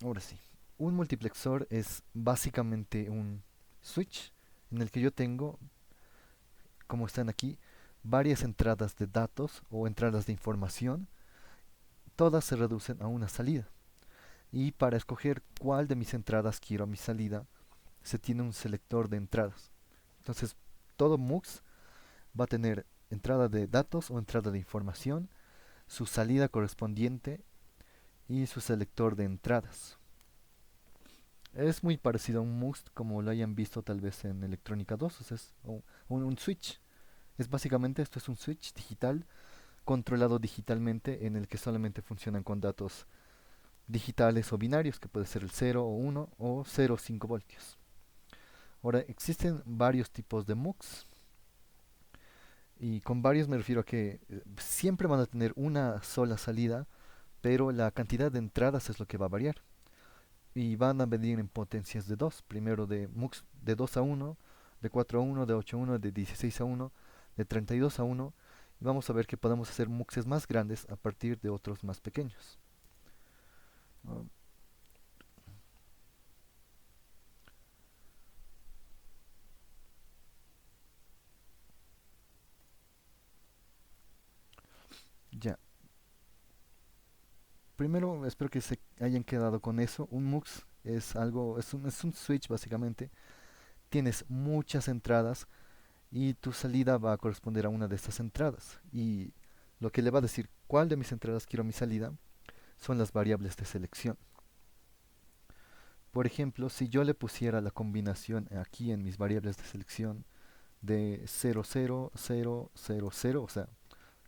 Ahora sí, un multiplexor es básicamente un switch en el que yo tengo, como están aquí, varias entradas de datos o entradas de información. Todas se reducen a una salida. Y para escoger cuál de mis entradas quiero a mi salida, se tiene un selector de entradas. Entonces, todo MUX va a tener entrada de datos o entrada de información, su salida correspondiente y su selector de entradas. Es muy parecido a un MUX como lo hayan visto tal vez en Electrónica 2, o sea, es un switch. Es básicamente esto es un switch digital controlado digitalmente en el que solamente funcionan con datos digitales o binarios, que puede ser el 0 o 1 o 0 o 5 voltios. Ahora, existen varios tipos de MUX y con varios me refiero a que siempre van a tener una sola salida, pero la cantidad de entradas es lo que va a variar. Y van a medir en potencias de 2. Primero de MUX de 2 a 1, de 4 a 1, de 8 a 1, de 16 a 1, de 32 a 1. Y vamos a ver que podemos hacer MUXes más grandes a partir de otros más pequeños. Uh, ya. Primero espero que se hayan quedado con eso. Un MUX es algo, es un switch básicamente. Tienes muchas entradas y tu salida va a corresponder a una de estas entradas. Y lo que le va a decir cuál de mis entradas quiero mi salida son las variables de selección. Por ejemplo, si yo le pusiera la combinación aquí en mis variables de selección de 0, 0, 0, 0, 0, o sea,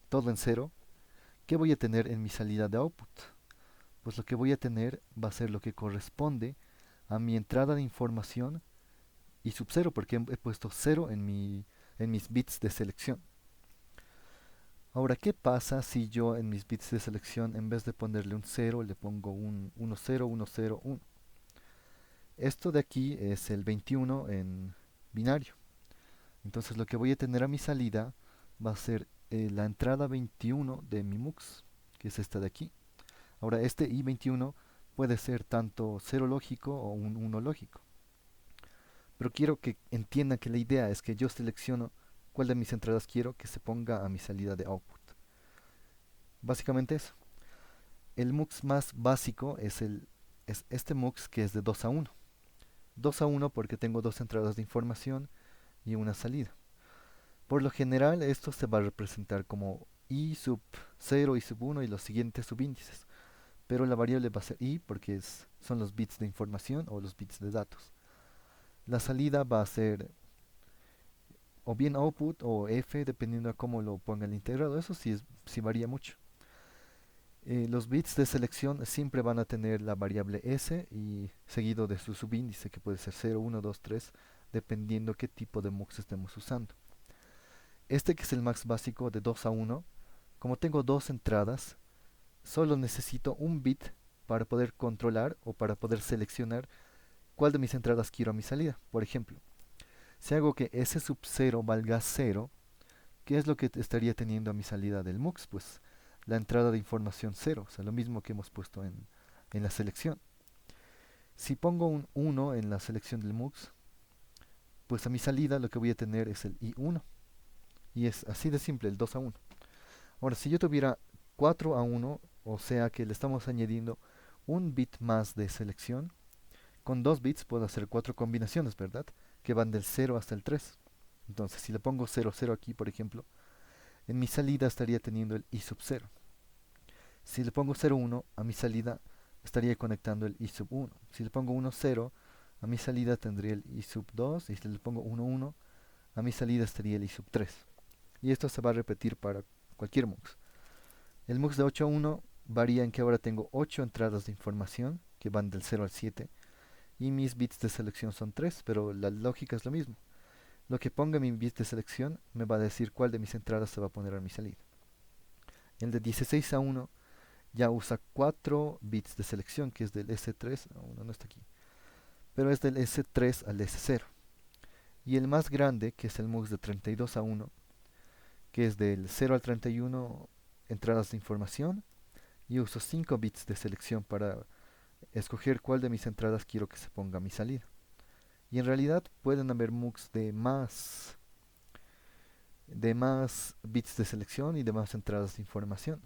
todo en cero, ¿qué voy a tener en mi salida de output? Pues lo que voy a tener va a ser lo que corresponde a mi entrada de información y sub 0 porque he puesto 0 en mis bits de selección. Ahora, ¿qué pasa si yo en mis bits de selección en vez de ponerle un 0 le pongo un 1, 0, 1, 0, 1? Esto de aquí es el 21 en binario. Entonces lo que voy a tener a mi salida va a ser la entrada 21 de mi MUX, que es esta de aquí. Ahora este I21 puede ser tanto 0 lógico o un 1 lógico. Pero quiero que entiendan que la idea es que yo selecciono cuál de mis entradas quiero que se ponga a mi salida de output. Básicamente eso. El MUX más básico es este MUX que es de 2 a 1. 2 a 1 porque tengo dos entradas de información y una salida. Por lo general esto se va a representar como i sub 0, i sub 1 y los siguientes subíndices. Pero la variable va a ser i porque son los bits de información o los bits de datos. La salida va a ser o bien output o f dependiendo de cómo lo ponga el integrado. Eso sí varía mucho. Los bits de selección siempre van a tener la variable s y seguido de su subíndice que puede ser 0, 1, 2, 3 dependiendo qué tipo de mux estemos usando. Este que es el max básico de 2 a 1, como tengo dos entradas, solo necesito un bit para poder controlar o para poder seleccionar cuál de mis entradas quiero a mi salida. Por ejemplo, si hago que s sub 0 valga 0, ¿qué es lo que estaría teniendo a mi salida del MUX? Pues la entrada de información 0, o sea, lo mismo que hemos puesto en la selección. Si pongo un 1 en la selección del MUX, pues a mi salida lo que voy a tener es el I1. Y es así de simple, el 2 a 1. Ahora, si yo tuviera 4 a 1, o sea que le estamos añadiendo un bit más de selección, con 2 bits puedo hacer 4 combinaciones, ¿verdad? Que van del 0 hasta el 3. Entonces, si le pongo 0, 0 aquí, por ejemplo, en mi salida estaría teniendo el i sub 0. Si le pongo 0, 1, a mi salida estaría conectando el i sub 1. Si le pongo 1, 0, a mi salida tendría el i sub 2. Y si le pongo 1, 1, a mi salida estaría el i sub 3. Y esto se va a repetir para cualquier MUX. El MUX de 8 a 1 varía en que ahora tengo 8 entradas de información que van del 0 al 7 y mis bits de selección son 3, pero la lógica es lo mismo. Lo que ponga mi bit de selección me va a decir cuál de mis entradas se va a poner a mi salida. El de 16 a 1 ya usa 4 bits de selección, que es del S3, no está aquí, pero es del S3 al S0. Y el más grande, que es el MUX de 32 a 1, que es del 0 al 31 entradas de información, y uso 5 bits de selección para escoger cuál de mis entradas quiero que se ponga a mi salida. Y en realidad pueden haber MOOCs de más bits de selección y de más entradas de información.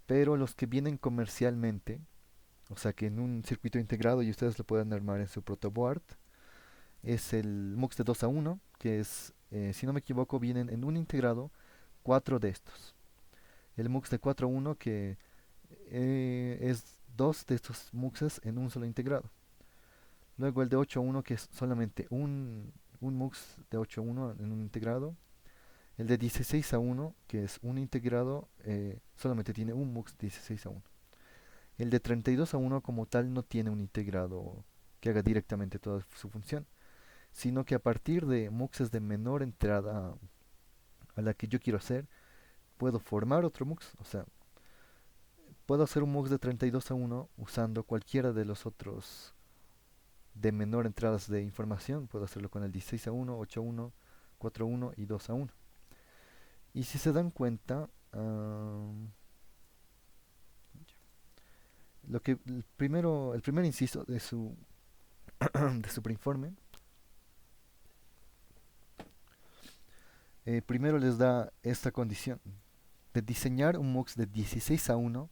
Pero los que vienen comercialmente, o sea que en un circuito integrado y ustedes lo pueden armar en su protoboard, es el MUX de 2 a 1, que es, si no me equivoco, vienen en un integrado 4 de estos. El MUX de 4 a 1 que es dos de estos MUXes en un solo integrado. Luego el de 8 a 1 que es solamente un MUX de 8 a 1 en un integrado. El de 16 a 1 que es un integrado, solamente tiene un MUX 16 a 1. El de 32 a 1 como tal no tiene un integrado que haga directamente toda su función, sino que a partir de muxes de menor entrada a la que yo quiero hacer, puedo formar otro mux, o sea, puedo hacer un mux de 32 a 1 usando cualquiera de los otros de menor entradas de información, puedo hacerlo con el 16 a 1, 8 a 1, 4 a 1 y 2 a 1. Y si se dan cuenta, el primer inciso de su preinforme, primero les da esta condición de diseñar un MUX de 16 a 1,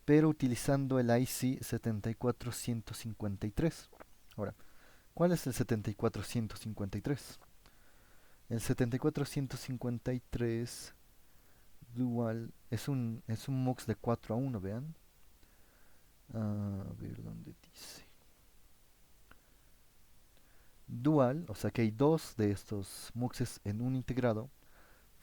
pero utilizando el IC 74153. Ahora, ¿cuál es el 74153? El 74153 Dual es un MUX de 4 a 1, vean. A ver dónde dice. Dual, o sea que hay dos de estos MUXes en un integrado.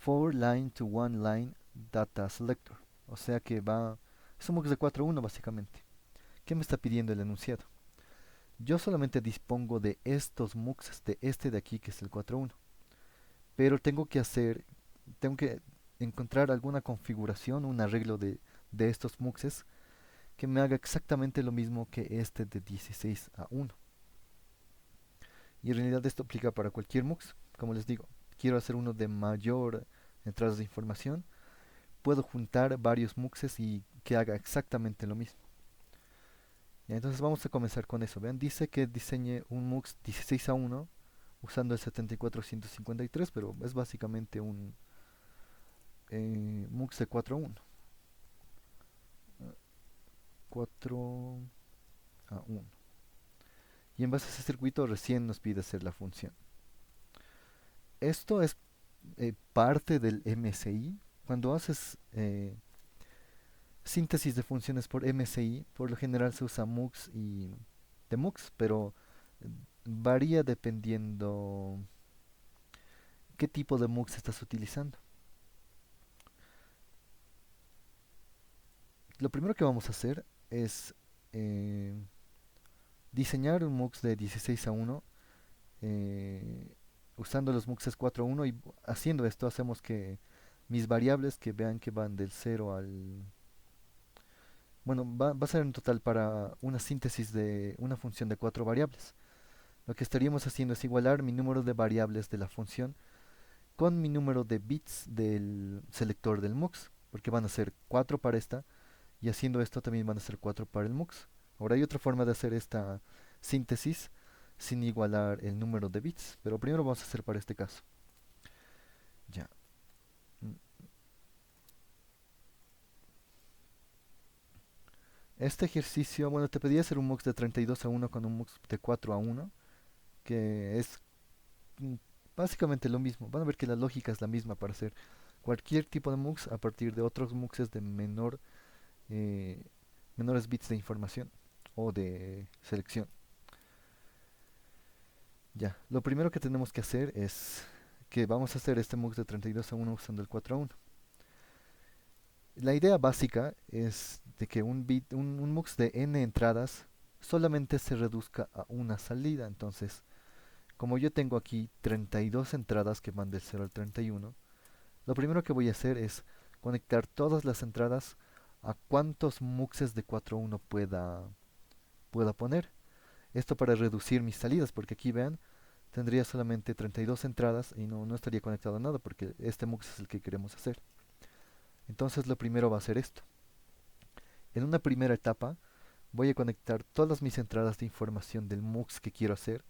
4 line to 1 line data selector. O sea que es un MUX de 4 a 1 básicamente. ¿Qué me está pidiendo el enunciado? Yo solamente dispongo de estos MUXes, de este de aquí que es el 4.1. Pero tengo que encontrar alguna configuración, un arreglo de estos MUXes que me haga exactamente lo mismo que este de 16 a 1. Y en realidad esto aplica para cualquier MUX. Como les digo, quiero hacer uno de mayor entradas de información. Puedo juntar varios MUXes y que haga exactamente lo mismo. Entonces vamos a comenzar con eso. Vean, dice que diseñe un MUX 16 a 1 usando el 74153, pero es básicamente un MUX de 4 a 1. 4 a 1. Y en base a ese circuito recién nos pide hacer la función. Esto es parte del MSI. Cuando haces síntesis de funciones por MSI, por lo general se usa MUX y de MUX, pero varía dependiendo qué tipo de MUX estás utilizando. Lo primero que vamos a hacer es eh, diseñar un MUX de 16 a 1 usando los MUXes 4 a 1 y haciendo esto hacemos que mis variables que vean que van del 0 al... Bueno, va a ser en total para una síntesis de una función de 4 variables. Lo que estaríamos haciendo es igualar mi número de variables de la función con mi número de bits del selector del MUX, porque van a ser 4 para esta, y haciendo esto también van a ser 4 para el MUX. Ahora hay otra forma de hacer esta síntesis sin igualar el número de bits, pero primero vamos a hacer para este caso. Ya. Mm. Este ejercicio, bueno, te pedí hacer un MUX de 32 a 1 con un MUX de 4 a 1, que es mm, básicamente lo mismo. Van a ver que la lógica es la misma para hacer cualquier tipo de MUX a partir de otros MUXes de eh, menores bits de información o de selección. Ya, lo primero que tenemos que hacer es que vamos a hacer este MUX de 32 a 1 usando el 4 a 1. La idea básica es de que un MUX de n entradas solamente se reduzca a una salida. Entonces, como yo tengo aquí 32 entradas que van del 0 al 31, lo primero que voy a hacer es conectar todas las entradas a cuantos MUXes de 4 a 1 pueda poner. Esto para reducir mis salidas, porque aquí vean, tendría solamente 32 entradas y no estaría conectado a nada, porque este MUX es el que queremos hacer. Entonces lo primero va a ser esto. En una primera etapa voy a conectar todas mis entradas de información del MUX que quiero hacer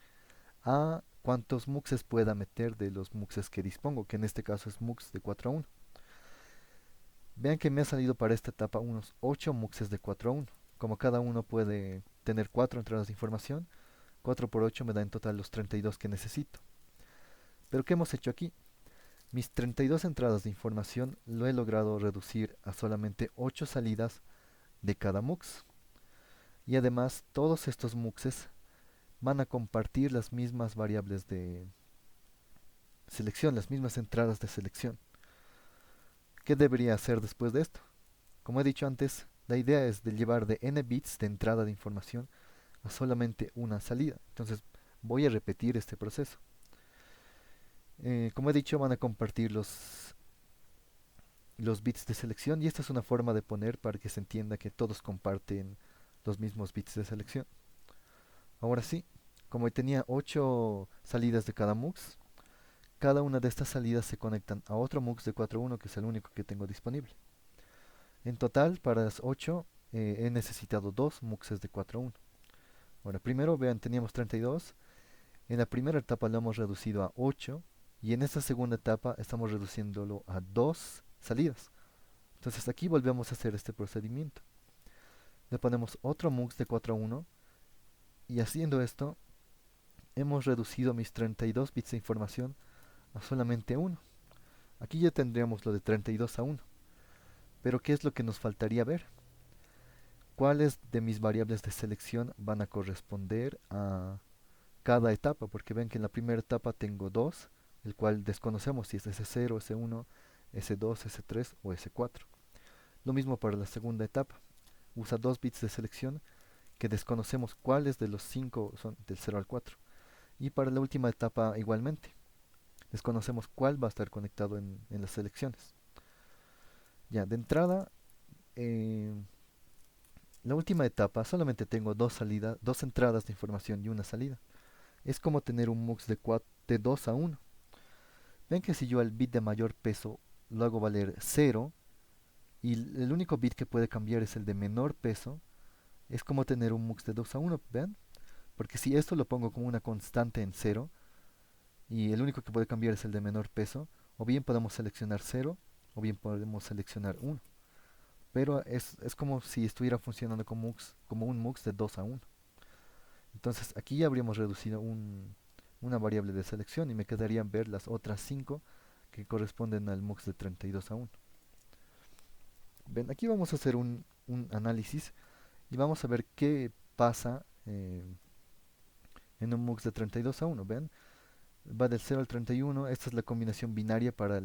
a cuantos MUXes pueda meter de los MUXes que dispongo, que en este caso es MUX de 4 a 1. Vean que me ha salido para esta etapa unos 8 MUXes de 4 a 1. Como cada uno puede tener 4 entradas de información, 4 por 8 me da en total los 32 que necesito. Pero ¿qué hemos hecho aquí? Mis 32 entradas de información lo he logrado reducir a solamente 8 salidas de cada MUX. Y además todos estos MUXes van a compartir las mismas variables de selección, las mismas entradas de selección. ¿Qué debería hacer después de esto? Como he dicho antes, la idea es de llevar de n bits de entrada de información a solamente una salida. Entonces voy a repetir este proceso. Como he dicho, van a compartir los bits de selección y esta es una forma de poner para que se entienda que todos comparten los mismos bits de selección. Ahora sí, como tenía 8 salidas de cada MUX, cada una de estas salidas se conectan a otro MUX de 4.1 que es el único que tengo disponible. En total, para las 8 he necesitado 2 MUXes de 4.1. Ahora, primero vean, teníamos 32. En la primera etapa lo hemos reducido a 8 y en esta segunda etapa estamos reduciéndolo a 2 salidas. Entonces aquí volvemos a hacer este procedimiento. Le ponemos otro MUX de 4.1 y haciendo esto hemos reducido mis 32 bits de información a solamente 1. Aquí ya tendríamos lo de 32 a 1. Pero ¿qué es lo que nos faltaría ver? ¿Cuáles de mis variables de selección van a corresponder a cada etapa? Porque ven que en la primera etapa tengo 2, el cual desconocemos si es S0, S1, S2, S3 o S4. Lo mismo para la segunda etapa. Usa 2 bits de selección que desconocemos cuáles de los 5 son del 0 al 4. Y para la última etapa igualmente. Desconocemos cuál va a estar conectado en las selecciones. Ya, de entrada, eh, la última etapa solamente tengo dos entradas de información y una salida. Es como tener un MUX de 2 a 1. Ven que si yo al bit de mayor peso lo hago valer 0 y el único bit que puede cambiar es el de menor peso, es como tener un MUX de 2 a 1, ¿ven? Porque si esto lo pongo como una constante en 0 y el único que puede cambiar es el de menor peso, o bien podemos seleccionar 0 o bien podemos seleccionar 1. Pero es como si estuviera funcionando como un MUX de 2 a 1. Entonces aquí ya habríamos reducido una variable de selección y me quedarían ver las otras 5 que corresponden al MUX de 32 a 1. Ven, aquí vamos a hacer un análisis y vamos a ver qué pasa en un MUX de 32 a 1. Ven, va del 0 al 31. Esta es la combinación binaria para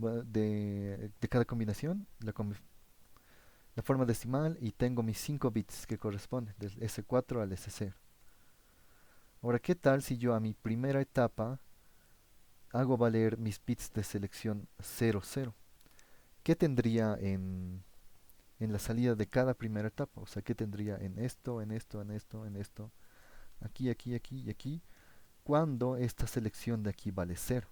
de cada combinación, la forma decimal, y tengo mis 5 bits que corresponden del S4 al S0. Ahora, ¿qué tal si yo a mi primera etapa hago valer mis bits de selección 0, 0? ¿Qué tendría en la salida de cada primera etapa? O sea, ¿qué tendría en esto, en esto, en esto, en esto, aquí, aquí, aquí y aquí, cuando esta selección de aquí vale 0?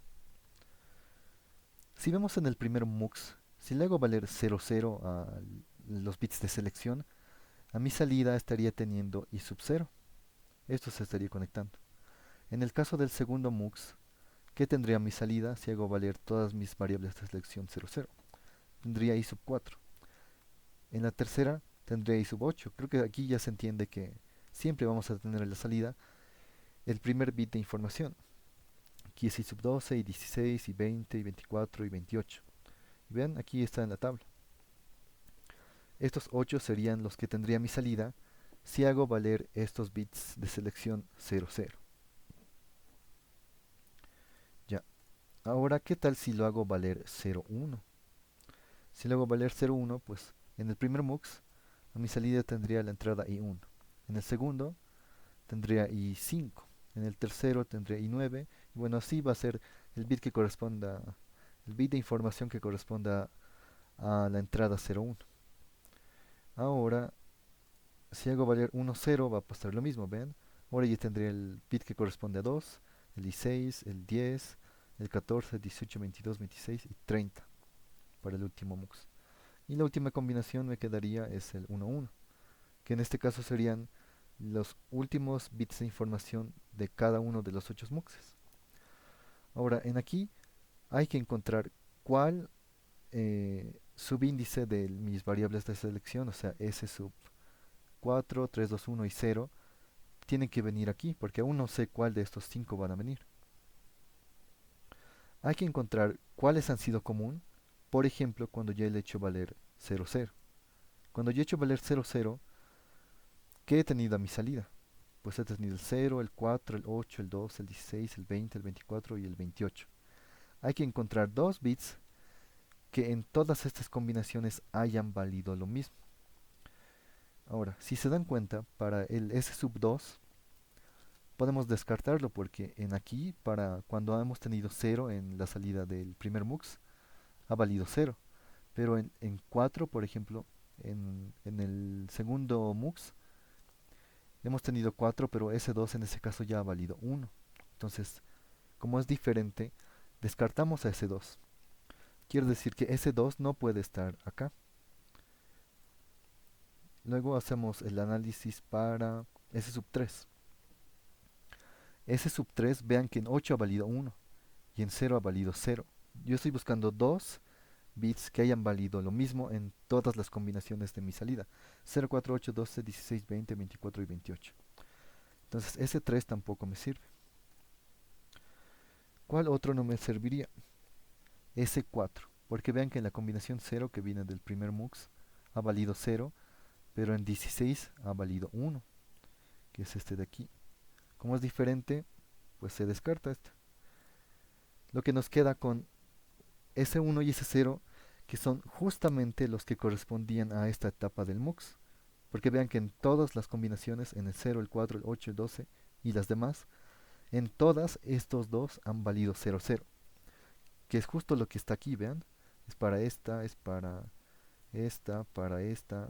Si vemos en el primer MUX, si le hago valer 0, 0 a los bits de selección, a mi salida estaría teniendo i sub 0. Esto se estaría conectando. En el caso del segundo MUX, ¿qué tendría mi salida si hago valer todas mis variables de selección 0, 0? Tendría i sub 4. En la tercera tendría i sub 8. Creo que aquí ya se entiende que siempre vamos a tener en la salida el primer bit de información. Aquí es i sub 12 y 16 y 20 y 24 y 28. Y vean, aquí está en la tabla. Estos 8 serían los que tendría mi salida si hago valer estos bits de selección 0, 0. Ya. Ahora, ¿qué tal si lo hago valer 0, 1? Si lo hago valer 0, 1, pues en el primer MUX a mi salida tendría la entrada i1. En el segundo tendría i5. En el tercero tendría i9. Y bueno, así va a ser el bit que corresponda, el bit de información que corresponda a la entrada 0, 1. Ahora, si hago valer 1, 0, va a pasar lo mismo, ¿ven? Ahora ya tendría el bit que corresponde a 2, el 16, el 10, el 14, 18, 22, 26 y 30 para el último MUX. Y la última combinación me quedaría es el 1, 1. que en este caso serían los últimos bits de información de cada uno de los 8 muxes. Ahora, en aquí hay que encontrar cuál subíndice de mis variables de selección, o sea, S sub 4, 3, 2, 1 y 0, tienen que venir aquí, porque aún no sé cuál de estos 5 van a venir. Hay que encontrar cuáles han sido común, por ejemplo, cuando ya le he hecho valer 0, 0. Cuando yo he hecho valer 0, 0, ¿qué he tenido a mi salida? Pues he tenido el 0, el 4, el 8, el 2, el 16, el 20, el 24 y el 28. Hay que encontrar dos bits que en todas estas combinaciones hayan valido lo mismo. Ahora, si se dan cuenta, para el S sub 2 podemos descartarlo porque en aquí, para cuando hemos tenido 0 en la salida del primer MUX, ha valido 0. Pero en 4, por ejemplo, en el segundo MUX, hemos tenido 4, pero S2 en ese caso ya ha valido 1. Entonces, como es diferente, descartamos a S2. Quiere decir que S2 no puede estar acá. Luego hacemos el análisis para S sub 3. S sub 3, vean que en 8 ha valido 1 y en 0 ha valido 0. Yo estoy buscando dos bits que hayan valido lo mismo en todas las combinaciones de mi salida. 0, 4, 8, 12, 16, 20, 24 y 28. Entonces S3 tampoco me sirve. ¿Cuál otro no me serviría? S4, porque vean que en la combinación 0 que viene del primer MUX ha valido 0, pero en 16 ha valido 1, que es este de aquí. Como es diferente, pues se descarta este. Lo que nos queda con S1 y S0, que son justamente los que correspondían a esta etapa del MUX. Porque vean que en todas las combinaciones, en el 0, el 4, el 8, el 12 y las demás, en todas estos dos han valido 0, 0. Que es justo lo que está aquí, vean. Es para esta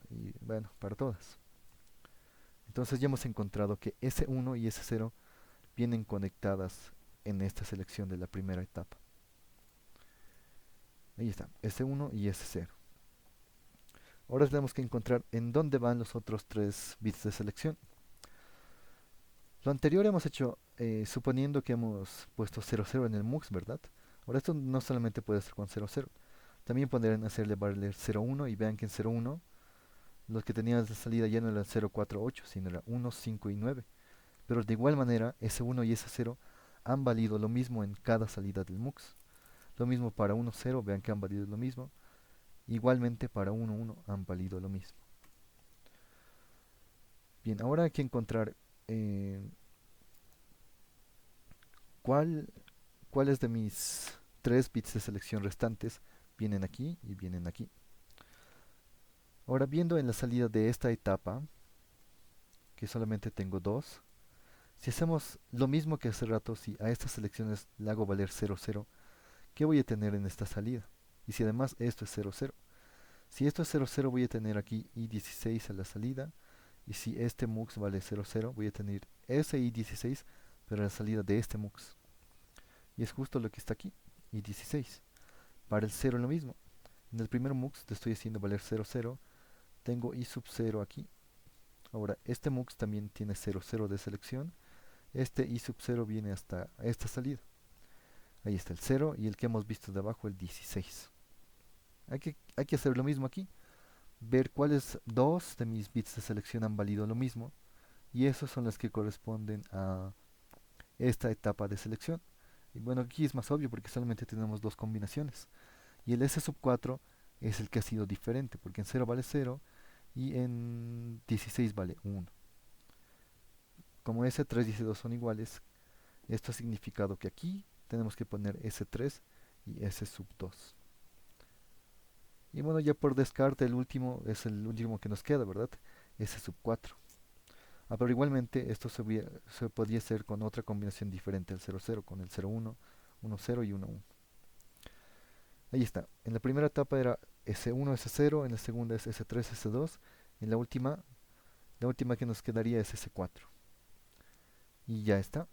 y bueno, para todas. Entonces ya hemos encontrado que S1 y S0 vienen conectadas en esta selección de la primera etapa. Ahí está, S1 y S0. Ahora tenemos que encontrar en dónde van los otros 3 bits de selección. Lo anterior hemos hecho suponiendo que hemos puesto 0, 0 en el MUX, ¿verdad? Ahora esto no solamente puede ser con 0, 0. También podrían hacerle valer 0, 1 y vean que en 0, 1 los que tenían de salida ya no eran 0, 4, 8, sino era 1, 5 y 9. Pero de igual manera, S1 y S0 han valido lo mismo en cada salida del MUX. Lo mismo para 1, 0, vean que han valido lo mismo. Igualmente para 1, 1 han valido lo mismo. Bien, ahora hay que encontrar eh, cuál, cuáles de mis 3 bits de selección restantes vienen aquí y vienen aquí. Ahora viendo en la salida de esta etapa, que solamente tengo 2, si hacemos lo mismo que hace rato, si a estas selecciones le hago valer 0, 0, ¿qué voy a tener en esta salida? Y si además esto es 0, 0. Si esto es 0, 0, voy a tener aquí i16 a la salida. Y si este MUX vale 0, 0, voy a tener ese i16, pero a la salida de este MUX. Y es justo lo que está aquí, i16. Para el 0 lo mismo. En el primer MUX te estoy haciendo valer 0, 0. Tengo i sub 0 aquí. Ahora, este MUX también tiene 0, 0 de selección. Este i sub 0 viene hasta esta salida. Ahí está el 0 y el que hemos visto de abajo, el 16. Hay que hacer lo mismo aquí. Ver cuáles dos de mis bits de selección han valido lo mismo. Y esos son los que corresponden a esta etapa de selección. Y bueno, aquí es más obvio porque solamente tenemos dos combinaciones. Y el S sub 4 es el que ha sido diferente, porque en 0 vale 0 y en 16 vale 1. Como S3 y S2 son iguales, esto ha significado que aquí tenemos que poner S3 y S sub 2. Y bueno, ya por descarte el último es el último que nos queda, ¿verdad? S sub 4. Pero igualmente esto se podía hacer con otra combinación diferente al 0, 0, con el 0, 1, 1, 0 y 1, 1. Ahí está. En la primera etapa era S1, S0, en la segunda es S3, S2, en la última que nos quedaría es S4. Y ya está.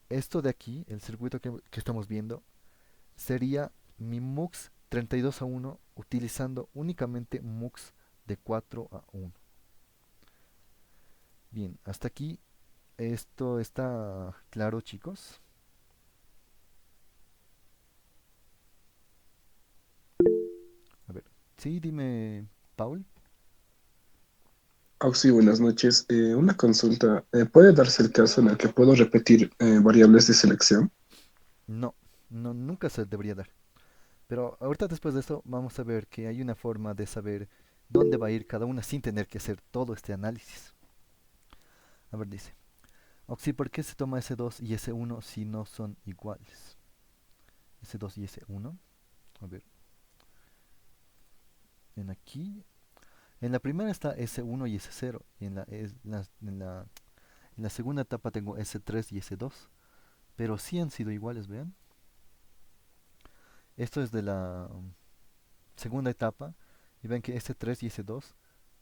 Esto de aquí, el circuito que estamos viendo, sería mi MUX 32 a 1 utilizando únicamente MUX de 4 a 1. Bien, hasta aquí esto está claro, chicos. A ver, sí, dime, Paul. Sí, buenas noches. Una consulta. ¿Puede darse el caso en el que puedo repetir variables de selección? No, no, nunca se debería dar. Pero ahorita después de esto vamos a ver que hay una forma de saber dónde va a ir cada una sin tener que hacer todo este análisis. A ver, dice, Oxy, ¿por qué se toma S2 y S1 si no son iguales? S2 y S1. A ver, en aquí. En la primera está S1 y S0. Y en la segunda etapa tengo S3 y S2. Pero sí han sido iguales, vean. Esto es de la segunda etapa. Y ven que S3 y S2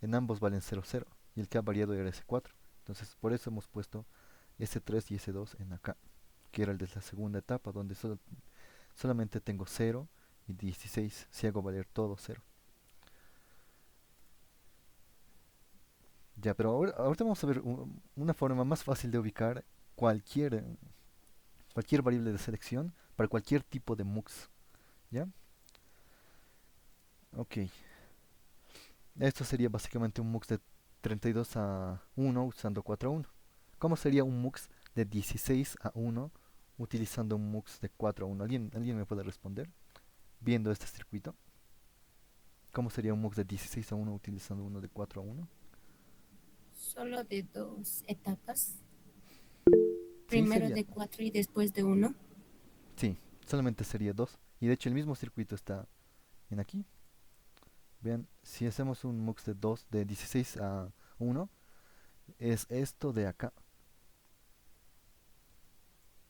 en ambos valen 0, 0. Y el que ha variado era S4. Entonces por eso hemos puesto S3 y S2 en acá. Que era el de la segunda etapa, donde solamente tengo 0 y 16 si hago valer todo 0. Ya, pero ahorita vamos a ver una forma más fácil de ubicar cualquier, cualquier variable de selección para cualquier tipo de MUX. ¿Ya? Ok. Esto sería básicamente un MUX de 32 a 1 usando 4 a 1. ¿Cómo sería un MUX de 16 a 1 utilizando un MUX de 4 a 1? ¿Alguien me puede responder? Viendo este circuito. ¿Cómo sería un MUX de 16 a 1 utilizando uno de 4 a 1? Solo de dos etapas, Sí, primero sería. de cuatro y después de uno. Sí, solamente sería 2. Y de hecho el mismo circuito está en aquí. Vean, si hacemos un MUX de 2 de 16 a 1, es esto de acá.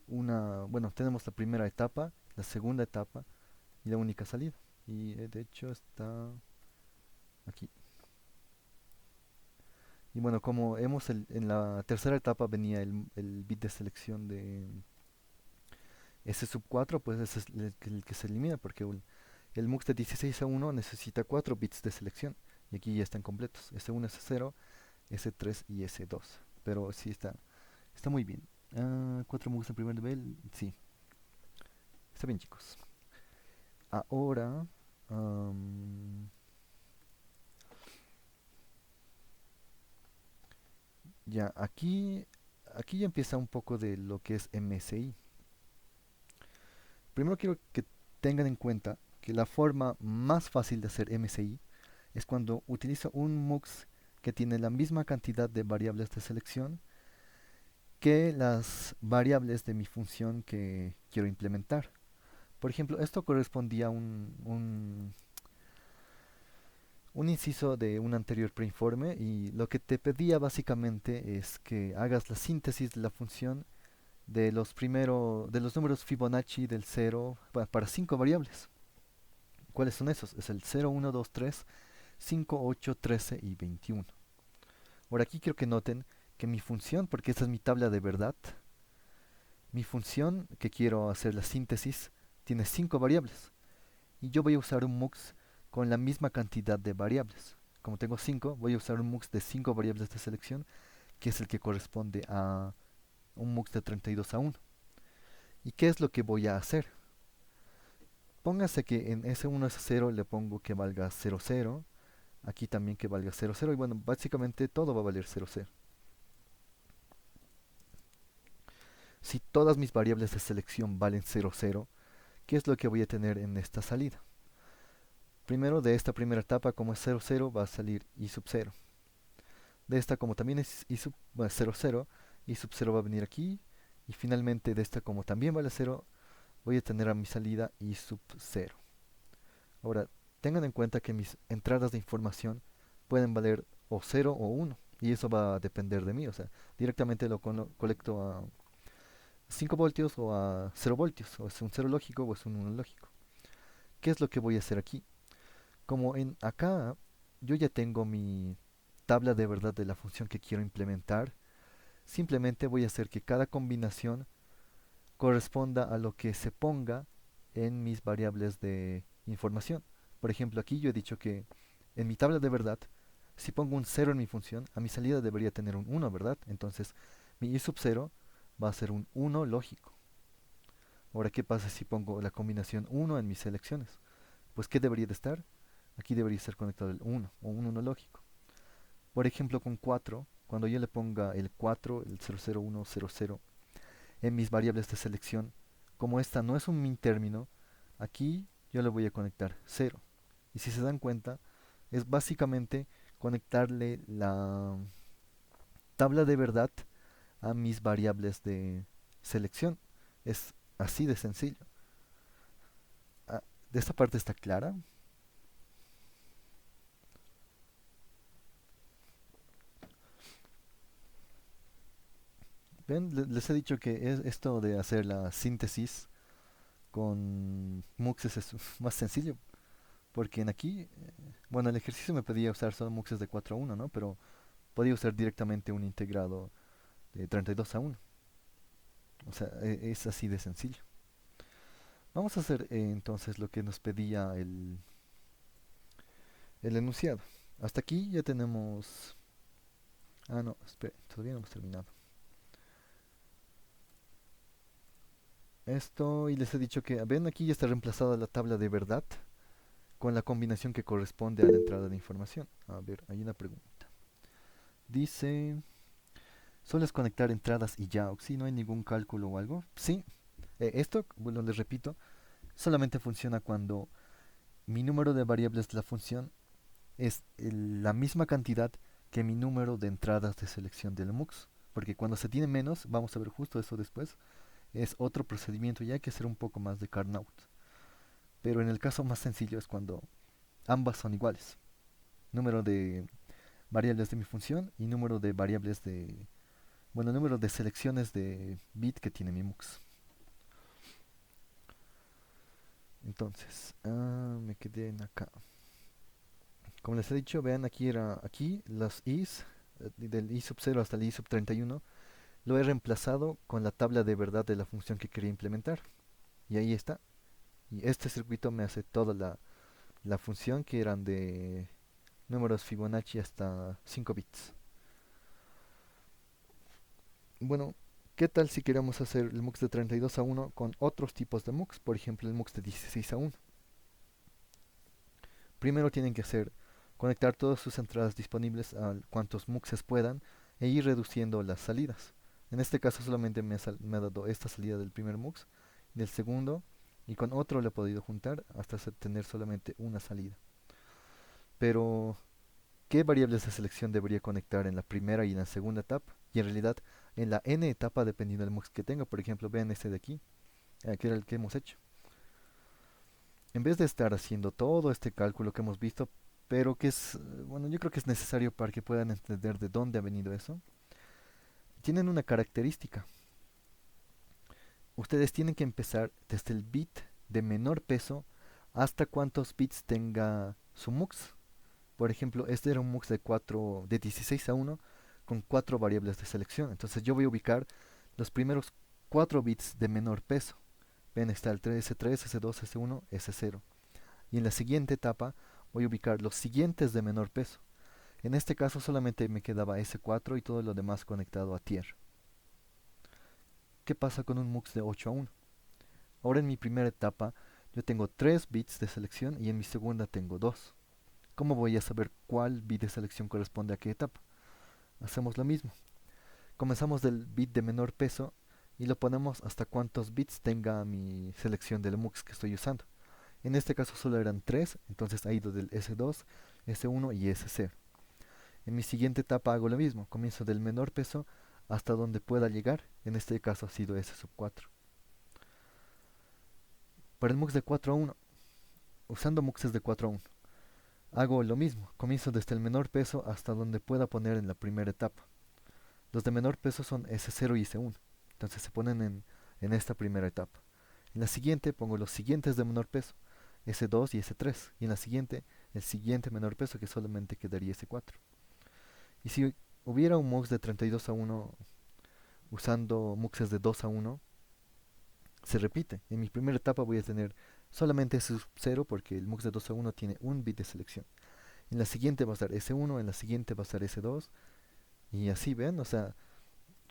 Bueno, tenemos la primera etapa, la segunda etapa y la única salida. Y de hecho está aquí. Y bueno, como en la tercera etapa venía el bit de selección de S sub 4, pues ese es el que se elimina porque el MUX de 16 a 1 necesita 4 bits de selección. Y aquí ya están completos. S1, S0, S3 y S2. Pero sí está muy bien. 4 MUX en primer nivel, sí. Está bien, chicos. Ahora, am, ya, aquí ya empieza un poco de lo que es MSI. Primero quiero que tengan en cuenta que la forma más fácil de hacer MSI es cuando utilizo un MUX que tiene la misma cantidad de variables de selección que las variables de mi función que quiero implementar. Por ejemplo, esto correspondía a un inciso de un anterior preinforme y lo que te pedía básicamente es que hagas la síntesis de la función de los números Fibonacci del 0 para 5 variables. ¿Cuáles son esos? Es el 0, 1, 2, 3, 5, 8, 13 y 21. Ahora aquí quiero que noten que mi función, porque esta es mi tabla de verdad, mi función que quiero hacer la síntesis tiene 5 variables y yo voy a usar un MUX con la misma cantidad de variables. Como tengo 5, voy a usar un MUX de 5 variables de selección, que es el que corresponde a un MUX de 32 a 1. ¿Y qué es lo que voy a hacer? Póngase que en S1, S0 le pongo que valga 0, 0, aquí también que valga 0, 0, y bueno, básicamente todo va a valer 0, 0. Si todas mis variables de selección valen 0, 0, ¿qué es lo que voy a tener en esta salida? Primero, de esta primera etapa, como es 0, 0, va a salir I sub 0. De esta, como también es I sub 0, 0, I sub 0 va a venir aquí. Y finalmente, de esta, como también vale 0, voy a tener a mi salida I sub 0. Ahora, tengan en cuenta que mis entradas de información pueden valer o 0 o 1. Y eso va a depender de mí. O sea, directamente lo colecto a 5 voltios o a 0 voltios. O es un 0 lógico o es un 1 lógico. ¿Qué es lo que voy a hacer aquí? Como en acá yo ya tengo mi tabla de verdad de la función que quiero implementar, simplemente voy a hacer que cada combinación corresponda a lo que se ponga en mis variables de información. Por ejemplo, aquí yo he dicho que en mi tabla de verdad Si pongo un 0 en mi función, a mi salida debería tener un 1, ¿verdad? Entonces mi i sub 0 va a ser un 1 lógico. Ahora, ¿qué pasa si pongo la combinación 1 en mis selecciones? Pues, ¿qué debería de estar? Aquí debería estar conectado el 1 o un 1 lógico. Por ejemplo, con 4, cuando yo le ponga el 4, el 00100, en mis variables de selección, como esta no es un min término, aquí yo le voy a conectar 0. Y si se dan cuenta, es básicamente conectarle la tabla de verdad a mis variables de selección. Es así de sencillo. Ah, ¿de esta parte está clara? ¿Ven? Les he dicho que esto de hacer la síntesis con muxes es más sencillo. Porque en aquí, bueno, el ejercicio me pedía usar solo muxes de 4 a 1, ¿no? Pero podía usar directamente un integrado de 32 a 1. O sea, es así de sencillo. Vamos a hacer entonces lo que nos pedía el enunciado. Hasta aquí ya tenemos... Ah, no, espera, todavía no hemos terminado. Esto, y les he dicho que, ven, aquí ya está reemplazada la tabla de verdad con la combinación que corresponde a la entrada de información. A ver, hay una pregunta. Dice, ¿solo es conectar entradas y ya? ¿O si no hay ningún cálculo o algo? Sí. Esto, bueno, les repito, solamente funciona cuando mi número de variables de la función es la misma cantidad que mi número de entradas de selección del MUX. Porque cuando se tiene menos, vamos a ver justo eso después, es otro procedimiento y hay que hacer un poco más de Carnot. Pero en el caso más sencillo es cuando ambas son iguales. Número de variables de mi función y número de variables de... Bueno, número de selecciones de bit que tiene mi MUX. Entonces, me quedé en acá. Como les he dicho, vean aquí las i's, del i sub 0 hasta el i sub 31, lo he reemplazado con la tabla de verdad de la función que quería implementar. Y ahí está. Y este circuito me hace toda la función que eran de números Fibonacci hasta 5 bits. Bueno, ¿qué tal si queremos hacer el MUX de 32 a 1 con otros tipos de MUX? Por ejemplo, el MUX de 16 a 1. Primero tienen que hacer conectar todas sus entradas disponibles a cuantos muxes puedan e ir reduciendo las salidas. En este caso solamente me ha dado esta salida del primer mux, del segundo, y con otro le he podido juntar hasta tener solamente una salida. Pero, ¿qué variables de selección debería conectar en la primera y en la segunda etapa? Y en realidad, en la n etapa dependiendo del mux que tenga. Por ejemplo, vean este de aquí, que era el que hemos hecho. En vez de estar haciendo todo este cálculo que hemos visto, pero que es, bueno, yo creo que es necesario para que puedan entender de dónde ha venido eso, tienen una característica. Ustedes tienen que empezar desde el bit de menor peso hasta cuántos bits tenga su mux. Por ejemplo, este era un mux de 16 a 1 con 4 variables de selección. Entonces yo voy a ubicar los primeros 4 bits de menor peso. Ven, está el S3, S2, S1, S0. Y en la siguiente etapa voy a ubicar los siguientes de menor peso. En este caso solamente me quedaba S4 y todo lo demás conectado a tier. ¿Qué pasa con un MUX de 8 a 1? Ahora en mi primera etapa yo tengo 3 bits de selección y en mi segunda tengo 2. ¿Cómo voy a saber cuál bit de selección corresponde a qué etapa? Hacemos lo mismo. Comenzamos del bit de menor peso y lo ponemos hasta cuántos bits tenga mi selección del MUX que estoy usando. En este caso solo eran 3, entonces ha ido del S2, S1 y S0. En mi siguiente etapa hago lo mismo, comienzo del menor peso hasta donde pueda llegar, en este caso ha sido S sub 4. Para el MUX de 4 a 1, usando MUXes de 4 a 1, hago lo mismo, comienzo desde el menor peso hasta donde pueda poner en la primera etapa. Los de menor peso son S0 y S1, entonces se ponen en esta primera etapa. En la siguiente pongo los siguientes de menor peso, S2 y S3, y en la siguiente el siguiente menor peso que solamente quedaría S4. Y si hubiera un MUX de 32 a 1 usando muxes de 2 a 1, se repite. En mi primera etapa voy a tener solamente S0 porque el mux de 2 a 1 tiene un bit de selección. en la siguiente va a estar S1, en la siguiente va a estar S2, y así ven, o sea,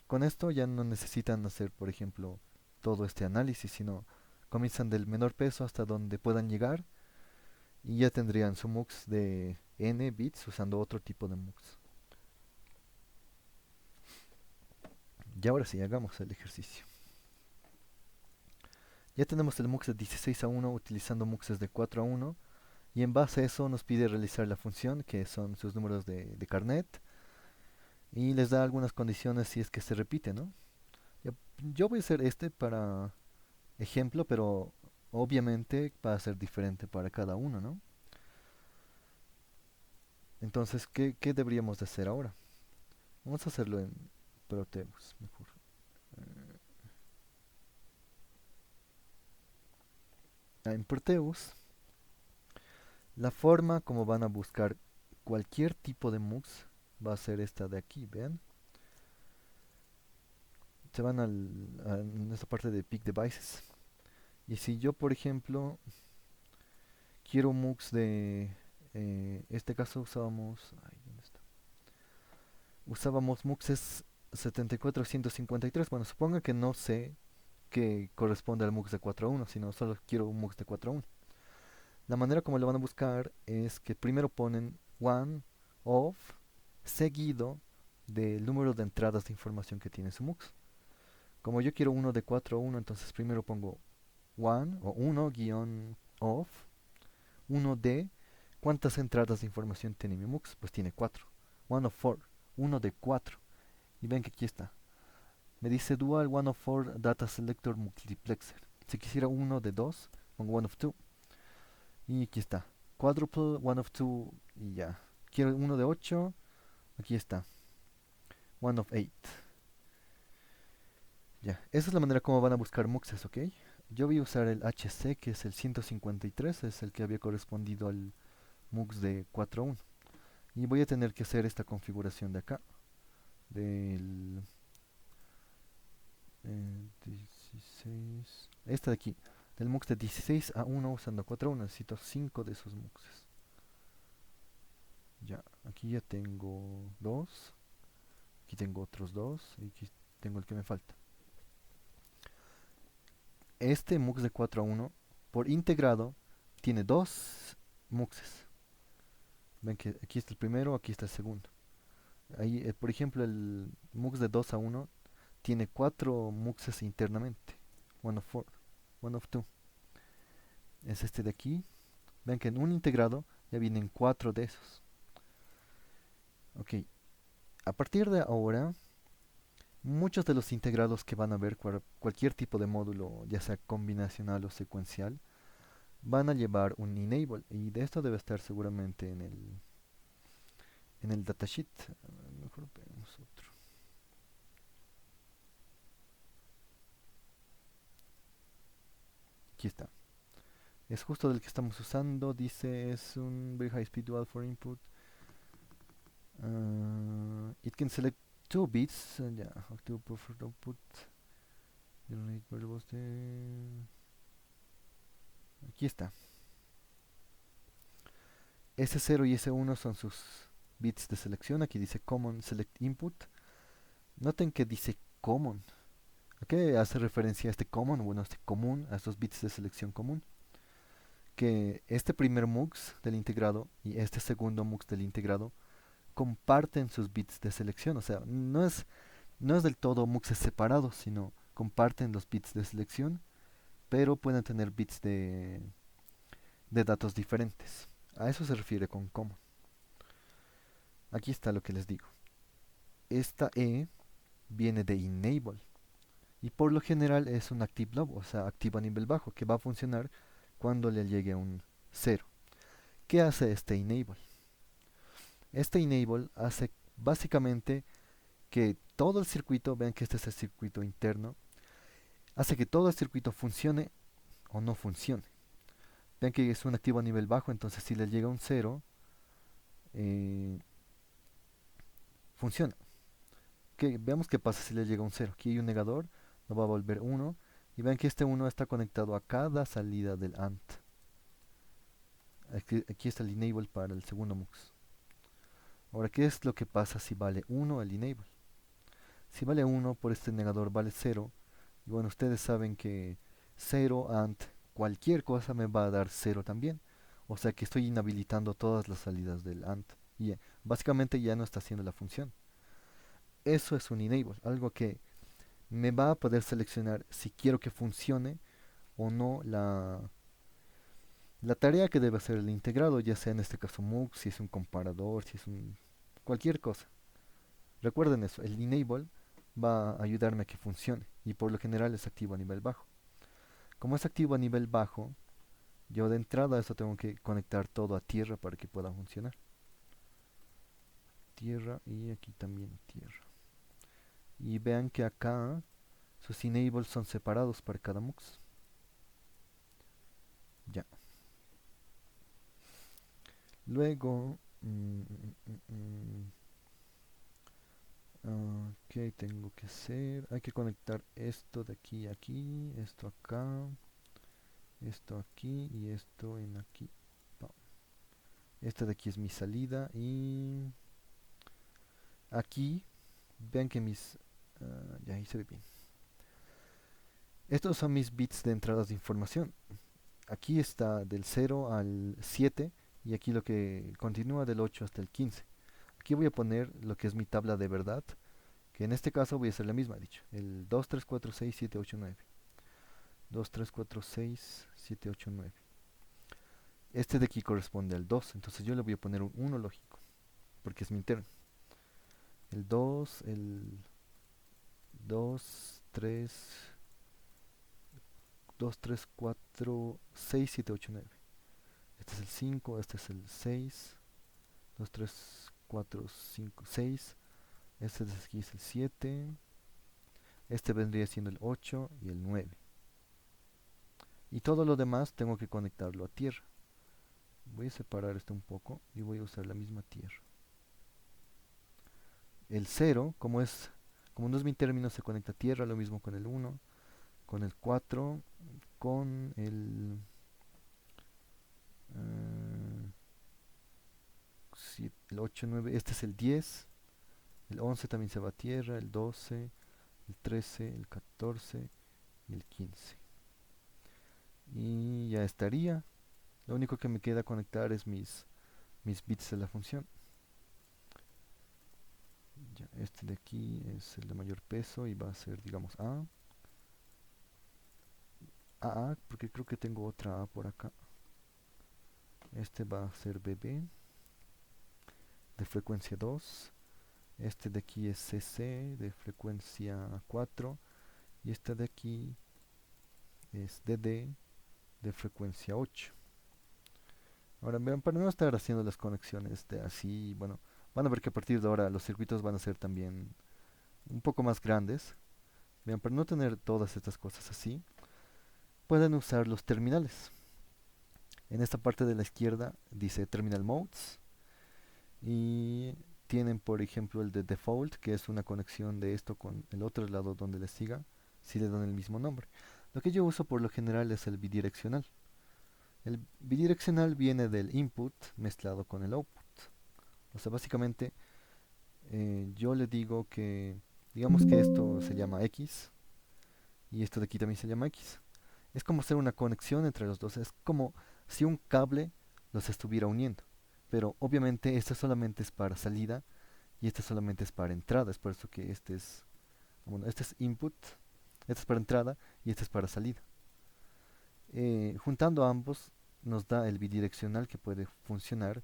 con esto ya no necesitan hacer, por ejemplo, todo este análisis, sino comienzan del menor peso hasta donde puedan llegar y ya tendrían su MUX de n bits usando otro tipo de MUX. Y ahora sí, hagamos el ejercicio. Ya tenemos el MUX de 16:1 utilizando MUXes de 4:1 y en base a eso nos pide realizar la función que son sus números de carnet y les da algunas condiciones si es que se repite, ¿no? Yo voy a hacer este para ejemplo, pero obviamente va a ser diferente para cada uno, ¿no? Entonces, ¿qué deberíamos de hacer ahora? Vamos a hacerlo en Proteus, mejor. En Proteus, la forma como van a buscar cualquier tipo de MUX va a ser esta de aquí, ¿vean? Se van a esta parte de Pick Devices. Y si yo, por ejemplo, quiero MUX de... este caso usábamos... Ay, ¿dónde está? Usábamos MUXes 74-153. Bueno, suponga que no sé que corresponde al MUX de 4.1, sino solo quiero un MUX de 4.1. La manera como lo van a buscar es que primero ponen one of seguido del número de entradas de información que tiene su MUX. Como yo quiero uno de 4.1, entonces primero pongo one o 1 guión of 1 de ¿cuántas entradas de información tiene mi MUX? Pues tiene 4. One of 4, 1 de 4. Y ven que aquí está. Me dice dual one of 4 data selector multiplexer. Si quisiera uno de 2, pongo one of 2. Y aquí está. Quadruple one of 2 y ya. Quiero uno de 8. Aquí está. One of 8. Ya. Esa es la manera como van a buscar muxes, ¿ok? Yo voy a usar el HC, que es el 153, es el que había correspondido al MUX de 4.1. Y voy a tener que hacer esta configuración de acá. Del 16. Esta de aquí. Del MUX de 16:1 usando 4.1. Necesito 5 de esos MUXes. Ya, aquí ya tengo 2. Aquí tengo otros 2. Y aquí tengo el que me falta. Este MUX de 4.1 por integrado tiene 2 MUXes. Ven que aquí está el primero, aquí está el segundo. Ahí, por ejemplo, el MUX de 2:1 tiene 4 MUXes internamente. One of 4, one of 2. Es este de aquí. Ven que en un integrado ya vienen 4 de esos. Ok, a partir de ahora, muchos de los integrados que van a ver cualquier tipo de módulo, ya sea combinacional o secuencial, van a llevar un enable. Y de esto debe estar seguramente en el datasheet. Mejor veamos otro. Aquí está. Es justo del que estamos usando. Dice es un very high speed dual for input. It can select 2 bits. Yeah, how to buffer output. Generate variables aquí está. S0 y S1 son sus bits de selección. Aquí dice common select input. Noten que dice common. ¿A qué hace referencia a este common? Bueno, este común, a estos bits de selección común. Que este primer MUX del integrado y este segundo MUX del integrado comparten sus bits de selección. O sea, no es del todo MUXes separados, sino comparten los bits de selección, pero pueden tener bits de datos diferentes. A eso se refiere con common. Aquí está lo que les digo. Esta E viene de enable y por lo general es un active low, o sea, activo a nivel bajo, que va a funcionar cuando le llegue un 0. ¿Qué hace este enable? Este enable hace básicamente que todo el circuito, vean que este es el circuito interno, hace que todo el circuito funcione o no funcione. Vean que es un activo a nivel bajo, entonces si le llega un 0, eh, funciona. Veamos qué pasa si le llega un 0. Aquí hay un negador, lo va a volver 1. Y vean que este 1 está conectado a cada salida del AND. aquí está el enable para el segundo mux. Ahora, ¿qué es lo que pasa si vale 1 el enable? Si vale 1, por este negador vale 0. Y bueno, ustedes saben que 0 ant cualquier cosa me va a dar 0 también. O sea que estoy inhabilitando todas las salidas del ant. Y básicamente ya no está haciendo la función. Eso es un enable, algo que me va a poder seleccionar si quiero que funcione o no la tarea que debe hacer el integrado, ya sea en este caso MOOC, si es un comparador, si es un cualquier cosa. Recuerden eso, el enable va a ayudarme a que funcione y por lo general es activo a nivel bajo. Como es activo a nivel bajo, yo de entrada eso tengo que conectar todo a tierra para que pueda funcionar. Tierra y aquí también tierra. Y vean que acá sus enables son separados para cada MUX. Ya. Luego, ¿qué tengo que hacer? Hay que conectar esto de aquí a aquí, esto acá, esto aquí y esto en aquí. Esta de aquí es mi salida y aquí vean que mis... ya ahí se ve bien. Estos son mis bits de entradas de información. Aquí está del 0 al 7 y aquí lo que continúa del 8 hasta el 15. Aquí voy a poner lo que es mi tabla de verdad, que en este caso voy a hacer la misma, dicho, el 2, 3, 4, 6, 7, 8, 9. 2, 3, 4, 6, 7, 8, 9. Este de aquí corresponde al 2, entonces yo le voy a poner un 1 lógico, porque es mi interno. El 2, el 2, 3, 2, 3, 4, 6, 7, 8, 9. Este es el 5, este es el 6, 2, 3, 4, 5, 6. Este de aquí es el 7. Este vendría siendo el 8 y el 9. Y todo lo demás tengo que conectarlo a tierra. Voy a separar esto un poco y voy a usar la misma tierra. El 0, como no es mi término, se conecta a tierra, lo mismo con el 1, con el 4, con uh, el 8, 9, este es el 10, el 11 también se va a tierra, el 12, el 13, el 14 y el 15. Y ya estaría. Lo único que me queda conectar es mis bits de la función. Ya, este de aquí es el de mayor peso y va a ser, digamos, A, porque creo que tengo otra A por acá. Este va a ser BB de frecuencia 2. Este de aquí es CC de frecuencia 4. Y este de aquí es DD de frecuencia 8. Ahora, vean, para no estar haciendo las conexiones de así, bueno, van a ver que a partir de ahora los circuitos van a ser también un poco más grandes. Vean, para no tener todas estas cosas así, pueden usar los terminales. En esta parte de la izquierda dice Terminal Modes y tienen por ejemplo el de Default, que es una conexión de esto con el otro lado donde les siga, si le dan el mismo nombre. Lo que yo uso por lo general es el bidireccional. El bidireccional viene del input mezclado con el output. O sea, básicamente yo le digo que, digamos que esto se llama X y esto de aquí también se llama X. Es como hacer una conexión entre los dos. Es como si un cable los estuviera uniendo. Pero obviamente este solamente es para salida y este solamente es para entrada. Es por eso que este es input, este es para entrada y este es para salida. Juntando ambos nos da el bidireccional que puede funcionar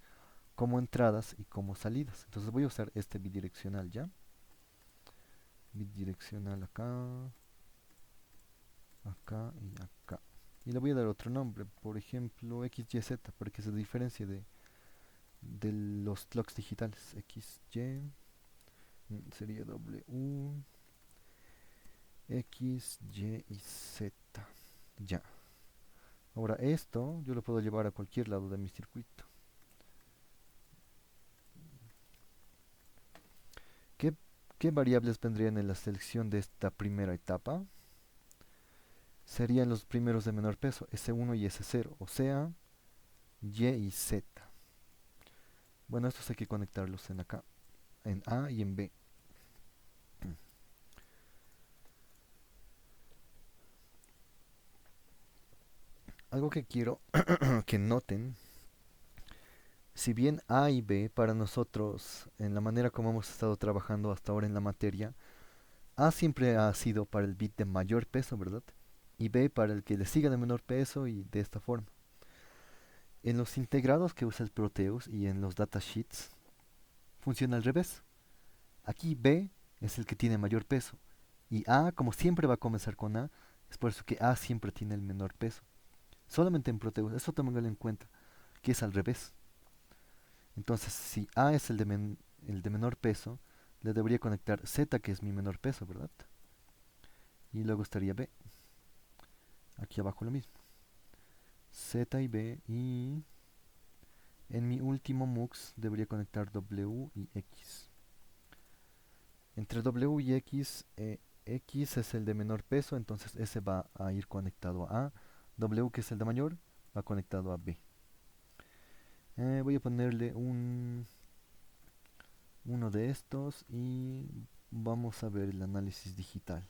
como entradas y como salidas. Entonces voy a usar este bidireccional ya. Bidireccional acá, acá y acá. Y le voy a dar otro nombre, por ejemplo XYZ, para que se diferencie de los clocks digitales. XY sería W, X, Y y Z. Ya. Ahora esto yo lo puedo llevar a cualquier lado de mi circuito. ¿Qué, qué variables vendrían en la selección de esta primera etapa? Serían los primeros de menor peso, S1 y S0, o sea, Y y Z. Bueno, estos hay que conectarlos en acá, en A y en B. Algo que quiero que noten, si bien A y B para nosotros, en la manera como hemos estado trabajando hasta ahora en la materia, A siempre ha sido para el bit de mayor peso, ¿verdad? Y B para el que le siga de menor peso y de esta forma. En los integrados que usa el Proteus y en los datasheets funciona al revés. Aquí B es el que tiene mayor peso y A, como siempre va a comenzar con A, es por eso que A siempre tiene el menor peso. Solamente en Proteus, eso tomémoslo en cuenta, que es al revés. Entonces, si A es el de menor peso, le debería conectar Z, que es mi menor peso, ¿verdad? Y luego estaría B. Aquí abajo lo mismo. Z y B, y en mi último MUX debería conectar W y X. Entre W y X, X es el de menor peso, entonces ese va a ir conectado a A. W, que es el de mayor, va conectado a B. Voy a ponerle uno de estos y vamos a ver el análisis digital.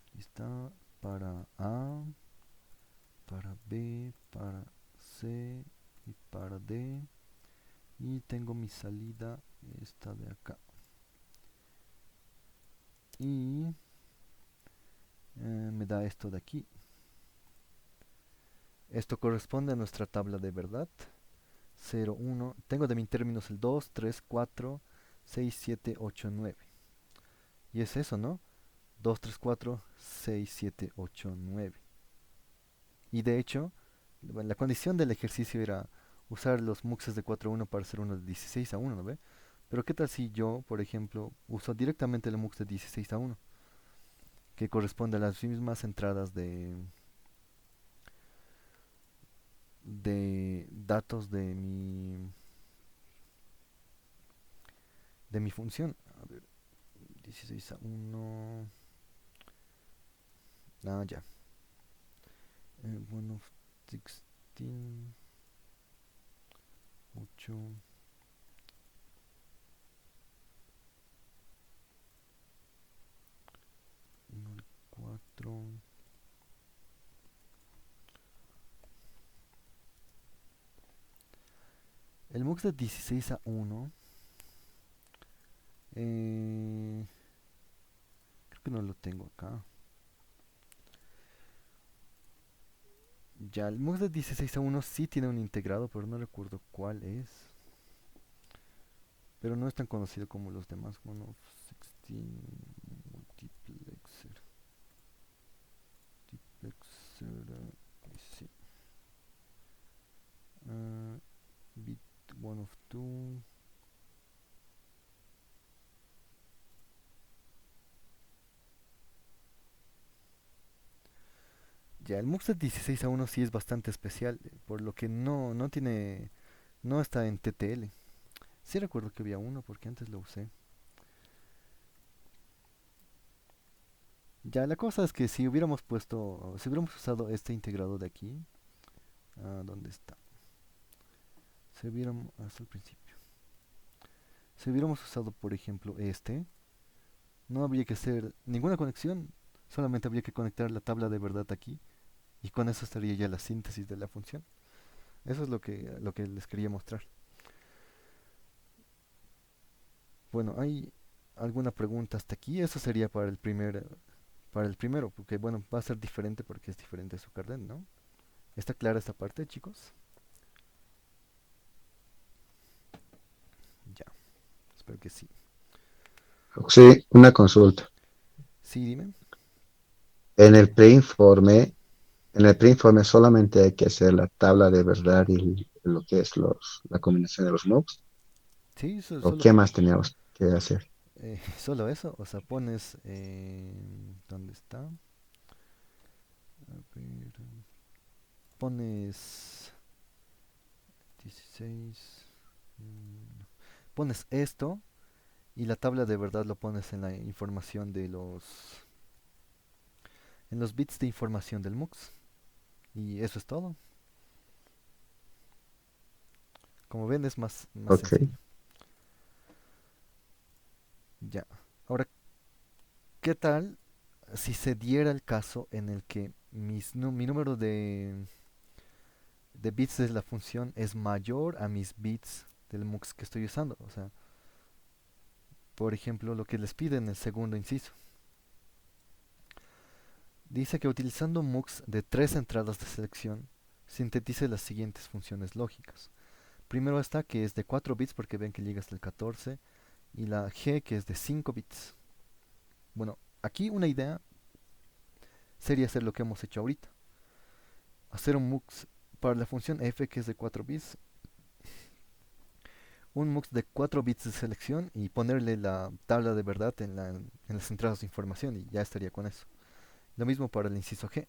Aquí está para A, para B, para C y para D. Y tengo mi salida, esta de acá. Y me da esto de aquí. Esto corresponde a nuestra tabla de verdad. 0, 1. Tengo de mis términos el 2, 3, 4, 6, 7, 8, 9. Y es eso, ¿no? 2, 3, 4, 6, 7, 8, 9. Y de hecho, la condición del ejercicio era usar los muxes de 4 a 1 para hacer uno de 16 a 1, ¿no ve? Pero ¿qué tal si yo, por ejemplo, uso directamente el mux de 16 a 1? Que corresponde a las mismas entradas de datos de mi función. A ver, 16 a 1. Ah, ya. Bueno, 16, 8. Uno al 4. El mux de 16 a 1. Creo que no lo tengo acá. Ya, el mux de 16 a 1 sí tiene un integrado, pero no recuerdo cuál es. Pero no es tan conocido como los demás. Bueno, 16 multiplexer. Multiplexer. Sí. Bit 1 of 2. Ya, el mux de 16 a 1 sí es bastante especial, por lo que no tiene, no está en TTL. Sí recuerdo que había uno porque antes lo usé. Ya, la cosa es que si hubiéramos puesto, si hubiéramos usado este integrado de aquí, ¿dónde está? Si hubiéramos, hasta el principio. Si hubiéramos usado, por ejemplo, este, no habría que hacer ninguna conexión, solamente habría que conectar la tabla de verdad aquí, y con eso estaría ya la síntesis de la función. Eso es lo que les quería mostrar. Bueno, ¿hay alguna pregunta hasta aquí? Eso sería para el primero, porque bueno, va a ser diferente porque es diferente su carnet, ¿no? ¿Está clara esta parte, chicos? Ya, espero que sí. Sí, una consulta. Sí, dime. En el preinforme, en el preinforme solamente hay que hacer la tabla de verdad y lo que es la combinación de los mocks. Sí, ¿O qué más teníamos que hacer? solo eso, o sea, pones, ¿dónde está? A ver, pones 16, pones esto y la tabla de verdad lo pones en la información en los bits de información del MUX. Y eso es todo. Como ven es más Ok. sencillo. Ya. Ahora, ¿qué tal si se diera el caso en el que mi número de bits de la función es mayor a mis bits del MUX que estoy usando? O sea, por ejemplo, lo que les pide en el segundo inciso. Dice que utilizando MUX de tres entradas de selección, sintetice las siguientes funciones lógicas. Primero está que es de 4 bits porque ven que llega hasta el 14 y la G que es de 5 bits. Bueno, aquí una idea sería hacer lo que hemos hecho ahorita. Hacer un MUX para la función f que es de 4 bits, un MUX de 4 bits de selección y ponerle la tabla de verdad en las entradas de información y ya estaría con eso. Lo mismo para el inciso G.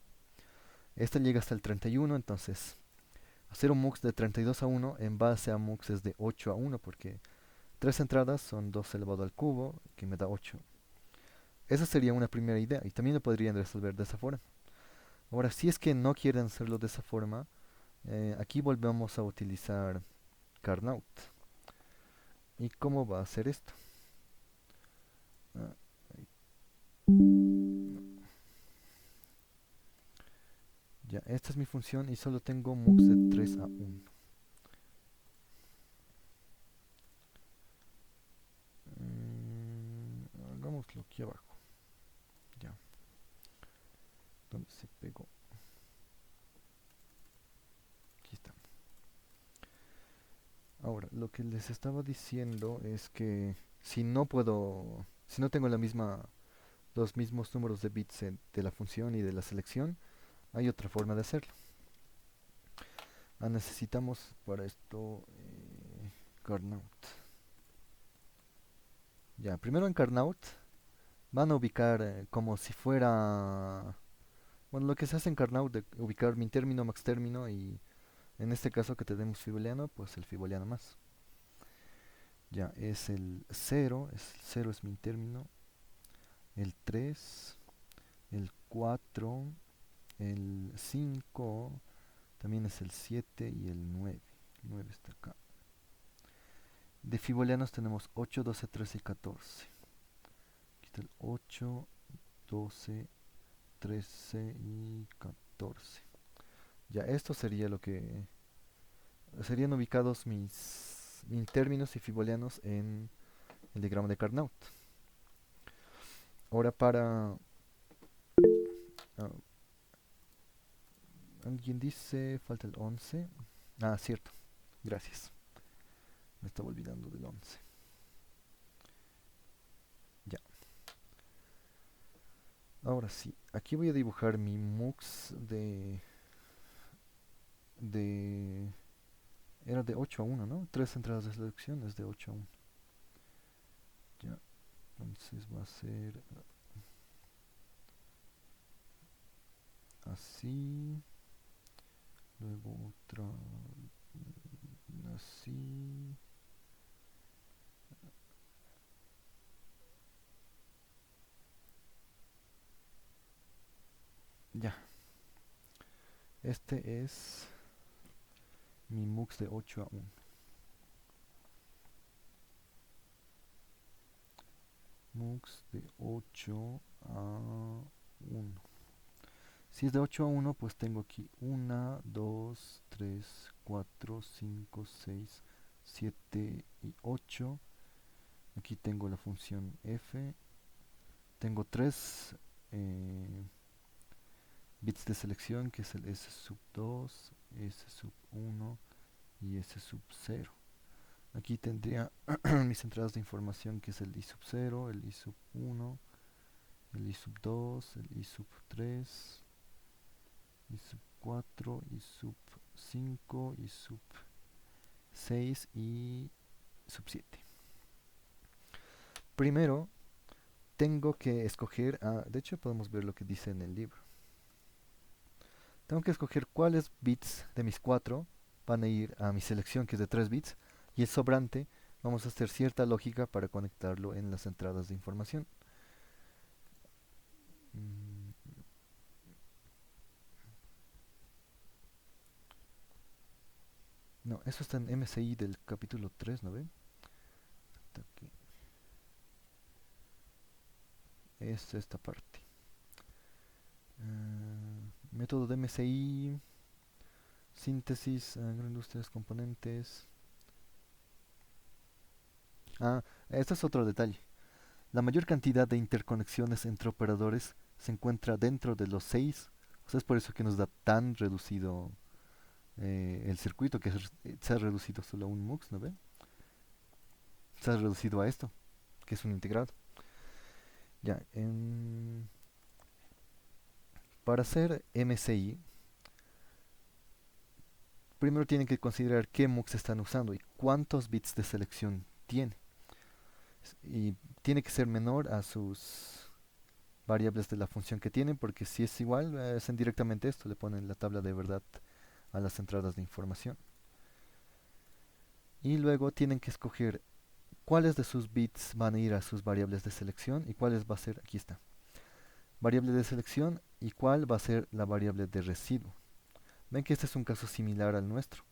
Este llega hasta el 31, entonces hacer un MUX de 32 a 1 en base a MUXes de 8 a 1 porque tres entradas son 2 elevado al cubo que me da 8. Esa sería una primera idea y también lo podrían resolver de esa forma. Ahora, si es que no quieren hacerlo de esa forma, aquí volvemos a utilizar Carnot. ¿Y cómo va a hacer esto? Ah, ya, esta es mi función y solo tengo mux de 3 a 1. Hagámoslo aquí abajo. Ya, ¿dónde se pegó? Aquí está. Ahora, lo que les estaba diciendo es que si no tengo los mismos números de bits de la función y de la selección, hay otra forma de hacerlo. Necesitamos para esto Carnot. Ya, primero en Carnot van a ubicar como si fuera, bueno, lo que se hace en Carnot de ubicar min término, max término y en este caso que tenemos fiboliano, pues el fiboliano más. Ya, es el 0, el 0 es min término, el 3, el 4, el 5, también es el 7 y el 9. El 9 está acá. De fibolianos tenemos 8, 12, 13 y 14. Aquí está el 8, 12, 13 y 14. Ya, esto sería lo que... Serían ubicados mis términos y fibolianos en el diagrama de Carnot. Ahora para... ah, alguien dice... Falta el 11. Ah, cierto. Gracias. Me estaba olvidando del 11. Ya. Ahora sí. Aquí voy a dibujar mi mux de... Era de 8 a 1, ¿no? Tres entradas de selección es de 8 a 1. Ya. Entonces va a ser así. Luego otra así. Ya. Este es mi mux de 8 a 1. Mux de 8 a 1. Si es de 8 a 1, pues tengo aquí 1, 2, 3, 4, 5, 6, 7 y 8. Aquí tengo la función f. Tengo 3 bits de selección, que es el s sub 2, s sub 1 y s sub 0. Aquí tendría mis entradas de información, que es el i sub 0, el i sub 1, el i sub 2, el i sub 3, i sub 4, i sub 5, i sub 6 y sub 7. Primero tengo que escoger, de hecho podemos ver lo que dice en el libro. Tengo que escoger cuáles bits de mis 4 van a ir a mi selección, que es de 3 bits, y el sobrante vamos a hacer cierta lógica para conectarlo en las entradas de información. No, eso está en MSI del capítulo 3, ¿no ven? Aquí. Es esta parte. Método de MSI, síntesis, agroindustrias, componentes. Este es otro detalle. La mayor cantidad de interconexiones entre operadores se encuentra dentro de los 6. O sea, es por eso que nos da tan reducido el circuito, que se ha reducido solo a un MUX, ¿no ven? Se ha reducido a esto, que es un integrado. Ya, para hacer MSI, primero tienen que considerar qué MUX están usando y cuántos bits de selección tiene. Y tiene que ser menor a sus variables de la función que tienen, porque si es igual, hacen directamente esto, le ponen la tabla de verdad a las entradas de información. Y luego tienen que escoger cuáles de sus bits van a ir a sus variables de selección y cuáles va a ser, aquí está, variable de selección y cuál va a ser la variable de residuo. Ven que este es un caso similar al nuestro.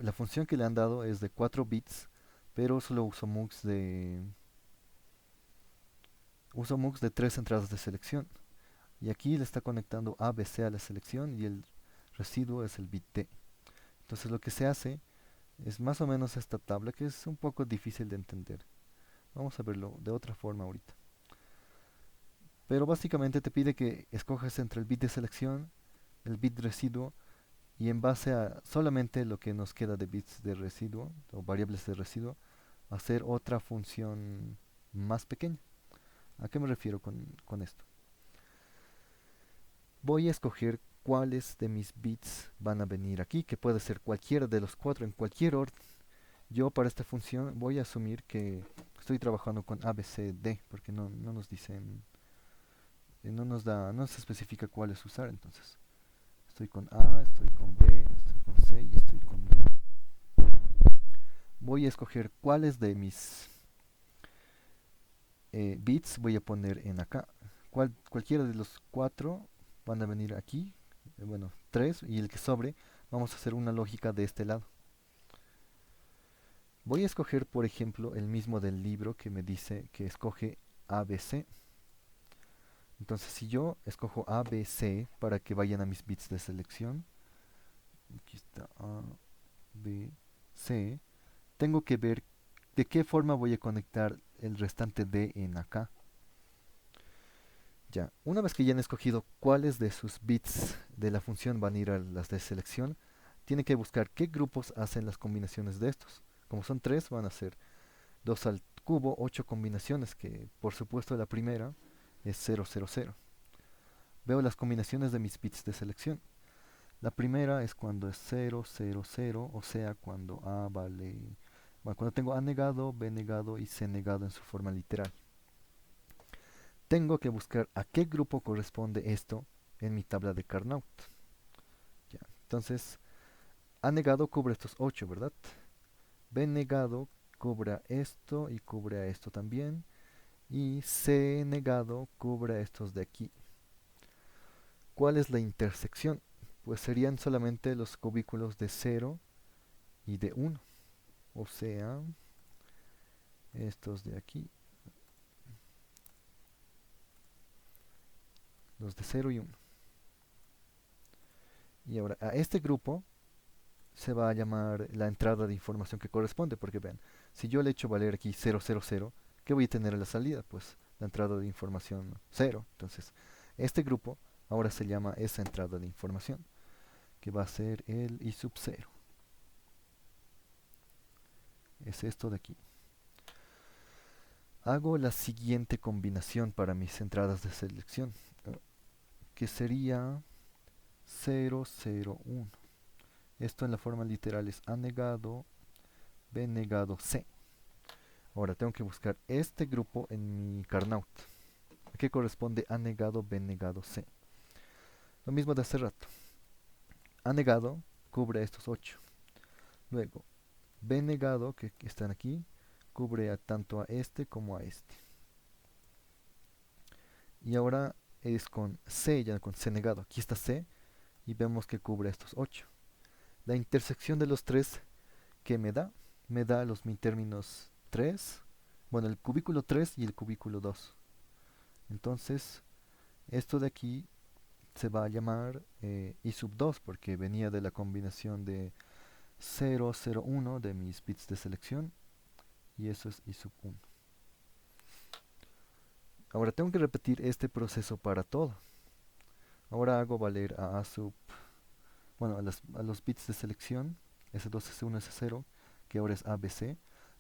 La función que le han dado es de 4 bits, pero solo uso MUX de 3 entradas de selección. Y aquí le está conectando ABC a la selección y el residuo es el bit D. Entonces lo que se hace es más o menos esta tabla, que es un poco difícil de entender. Vamos a verlo de otra forma ahorita. Pero básicamente te pide que escojas entre el bit de selección, el bit residuo, y en base a solamente lo que nos queda de bits de residuo o variables de residuo, hacer otra función más pequeña. ¿A qué me refiero con esto? Voy a escoger cuáles de mis bits van a venir aquí, que puede ser cualquiera de los 4 en cualquier orden. Yo para esta función voy a asumir que estoy trabajando con ABCD, porque no nos dicen, no se especifica cuáles usar, entonces estoy con A, estoy con B, estoy con C y estoy con D. Voy a escoger cuáles de mis bits voy a poner en acá. Cualquiera de los 4 van a venir aquí, bueno, 3 y el que sobre, vamos a hacer una lógica de este lado. Voy a escoger, por ejemplo, el mismo del libro que me dice que escoge ABC. Entonces, si yo escojo ABC para que vayan a mis bits de selección, aquí está ABC, tengo que ver de qué forma voy a conectar el restante D en acá. Ya, una vez que ya han escogido cuáles de sus bits de la función van a ir a las de selección, tienen que buscar qué grupos hacen las combinaciones de estos. Como son 3, van a ser 2 al cubo, 8 combinaciones, que por supuesto la primera es 0, 0, 0. Veo las combinaciones de mis bits de selección. La primera es cuando es 0, 0, 0, o sea, cuando A vale... Bueno, cuando tengo A negado, B negado y C negado en su forma literal. Tengo que buscar a qué grupo corresponde esto en mi tabla de Carnot. Ya, entonces, A negado cubre estos 8, ¿verdad? B negado cubre esto y cubre a esto también. Y C negado cubre a estos de aquí. ¿Cuál es la intersección? Pues serían solamente los cubículos de 0 y de 1. O sea, estos de aquí. Los de 0 y 1. Y ahora a este grupo se va a llamar la entrada de información que corresponde, porque vean, si yo le echo valer aquí 000, ¿qué voy a tener en la salida? Pues la entrada de información 0. Entonces, este grupo ahora se llama esa entrada de información, que va a ser el I sub 0. Es esto de aquí. Hago la siguiente combinación para mis entradas de selección, que sería 0, 0, 1. Esto en la forma literal es A negado, B negado, C. Ahora tengo que buscar este grupo en mi Carnot. ¿A qué corresponde A negado, B negado, C? Lo mismo de hace rato. A negado cubre a estos 8. Luego, B negado, que están aquí, cubre tanto a este como a este. Y ahora es con C, ya con C negado. Aquí está C y vemos que cubre estos 8. La intersección de los tres que me da los mitérminos 3, bueno, el cubículo 3 y el cubículo 2. Entonces, esto de aquí se va a llamar i sub 2 porque venía de la combinación de 0, 0, 1 de mis bits de selección y eso es i sub 1. Ahora tengo que repetir este proceso para todo. Ahora hago valer a sub, bueno, a los bits de selección, S2, S1, S0, que ahora es ABC,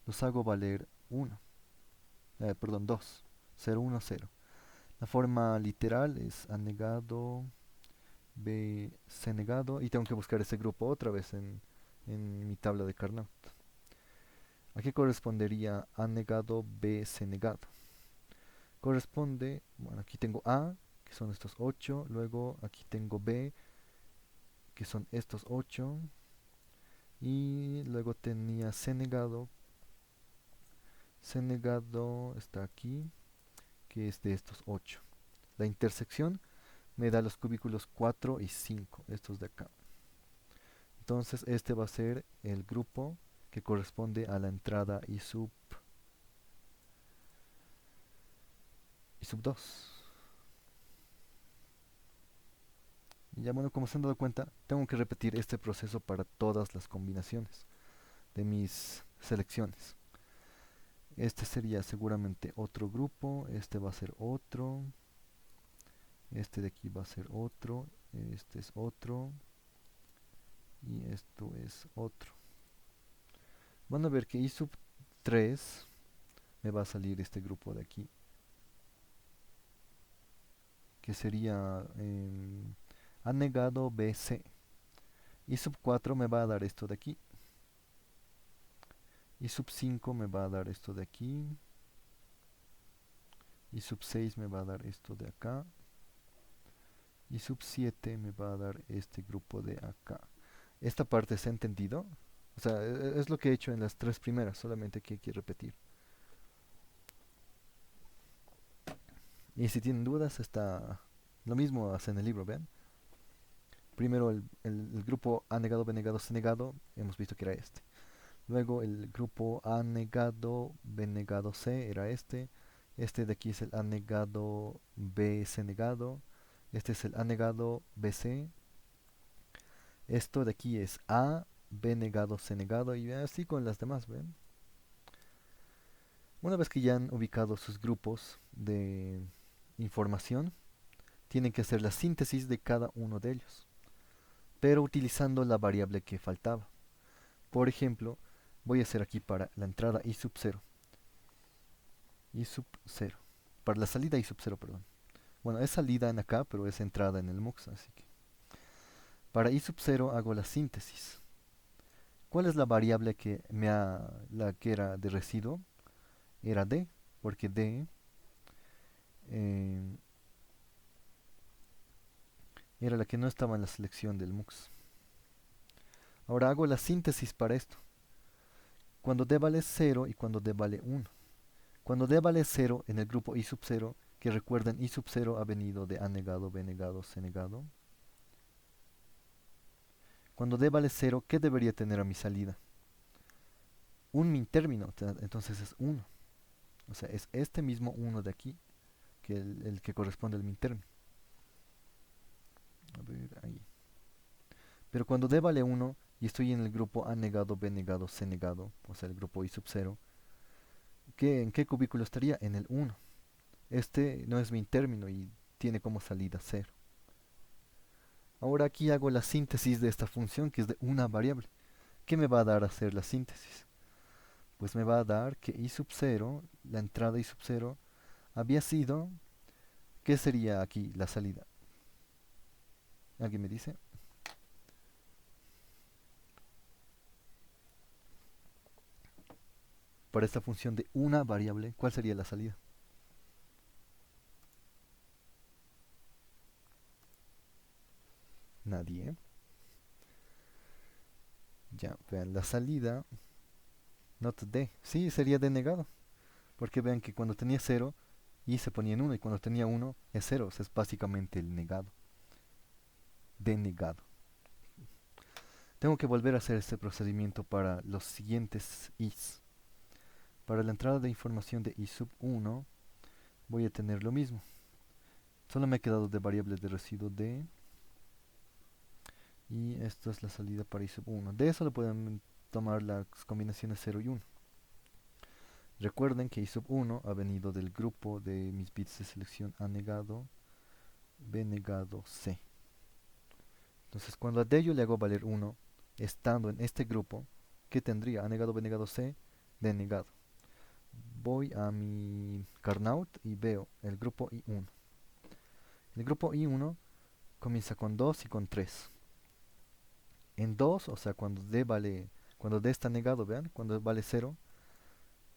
los hago valer 1, perdón, 2, 0, 1, 0. La forma literal es A negado, B, C negado, y tengo que buscar ese grupo otra vez en mi tabla de Carnot. ¿A qué correspondería A negado, B, C negado? Corresponde, bueno, aquí tengo A, que son estos 8, luego aquí tengo B, que son estos 8, y luego tenía C negado está aquí, que es de estos 8. La intersección me da los cubículos 4 y 5, estos de acá. Entonces este va a ser el grupo que corresponde a la entrada i sub 2. Y ya bueno, como se han dado cuenta, tengo que repetir este proceso para todas las combinaciones de mis selecciones. Este sería seguramente otro grupo, este va a ser otro, este de aquí va a ser otro, este es otro y esto es otro. Van a ver que i sub 3 me va a salir este grupo de aquí, que sería A negado BC. I sub 4 me va a dar esto de aquí. I sub 5 me va a dar esto de aquí. I sub 6 me va a dar esto de acá. I sub 7 me va a dar este grupo de acá. Esta parte se ha entendido. O sea, es lo que he hecho en las tres primeras, solamente que hay que repetir. Y si tienen dudas, está lo mismo hace en el libro, ¿ven? Primero el grupo A negado, B negado, C negado, hemos visto que era este. Luego el grupo A negado, B negado, C era este. Este de aquí es el A negado, B, C negado. Este es el A negado, B, C. Esto de aquí es A, B negado, C negado y así con las demás, ¿ven? Una vez que ya han ubicado sus grupos de información, tienen que hacer la síntesis de cada uno de ellos, pero utilizando la variable que faltaba. Por ejemplo, voy a hacer aquí para la entrada i sub 0. I sub 0. Para la salida i sub 0, perdón. Bueno, es salida en acá, pero es entrada en el MUX, así que para i sub 0 hago la síntesis. ¿Cuál es la variable que la que era de residuo? Era d, porque d eh, era la que no estaba en la selección del MUX. Ahora hago la síntesis para esto. Cuando d vale 0 y cuando d vale 1. Cuando d vale 0 en el grupo i sub 0, que recuerden i sub 0 ha venido de A negado, B negado, C negado. Cuando d vale 0, ¿qué debería tener a mi salida? Un min término, entonces es 1. O sea, es este mismo 1 de aquí, que el que corresponde al min término. A ver, ahí. Pero cuando d vale 1 y estoy en el grupo A negado, B negado, C negado, o sea, el grupo i sub 0, ¿en qué cubículo estaría? En el 1. Este no es min término y tiene como salida 0. Ahora aquí hago la síntesis de esta función que es de una variable. ¿Qué me va a dar hacer la síntesis? Pues me va a dar que i sub 0, la entrada i sub 0, había sido, ¿qué sería aquí la salida? ¿Alguien me dice? Para esta función de una variable, ¿cuál sería la salida? Nadie. Ya, vean, la salida, not d, sí, sería d negado. Porque vean que cuando tenía 0, y se ponía en 1, y cuando tenía 1 es 0, o sea, es básicamente el negado. D negado. Tengo que volver a hacer este procedimiento para los siguientes is. Para la entrada de información de i sub 1 voy a tener lo mismo. Solo me ha quedado de variables de residuo d. Y esto es la salida para i sub 1. De eso lo pueden tomar las combinaciones 0 y 1. Recuerden que i sub 1 ha venido del grupo de mis bits de selección A negado, B negado, C. Entonces cuando a D yo le hago valer 1, estando en este grupo, ¿qué tendría? A negado, B negado, C, D negado. Voy a mi Carnaut y veo el grupo I1. El grupo I1 comienza con 2 y con 3. En 2, o sea, cuando D está negado, vean, cuando vale 0,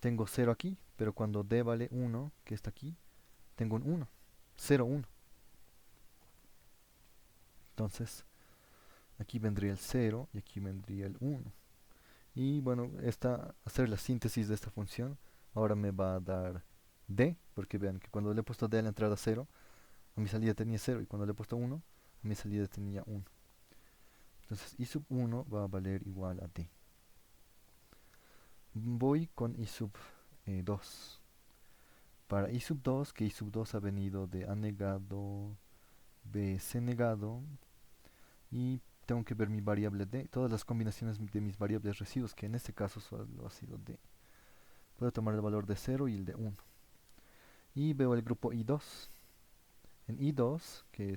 tengo 0 aquí, pero cuando D vale 1, que está aquí, tengo un 1, 0, 1. Entonces, aquí vendría el 0 y aquí vendría el 1. Y bueno, hacer la síntesis de esta función ahora me va a dar D, porque vean que cuando le he puesto D a la entrada 0, a mi salida tenía 0, y cuando le he puesto 1, a mi salida tenía 1. Entonces i sub 1 va a valer igual a D. Voy con i sub 2. Para i sub 2, que i sub 2 ha venido de A negado, B, C negado, y tengo que ver mi variable D, todas las combinaciones de mis variables residuos, que en este caso solo ha sido D. Puedo tomar el valor de 0 y el de 1. Y veo el grupo I2. En I2, que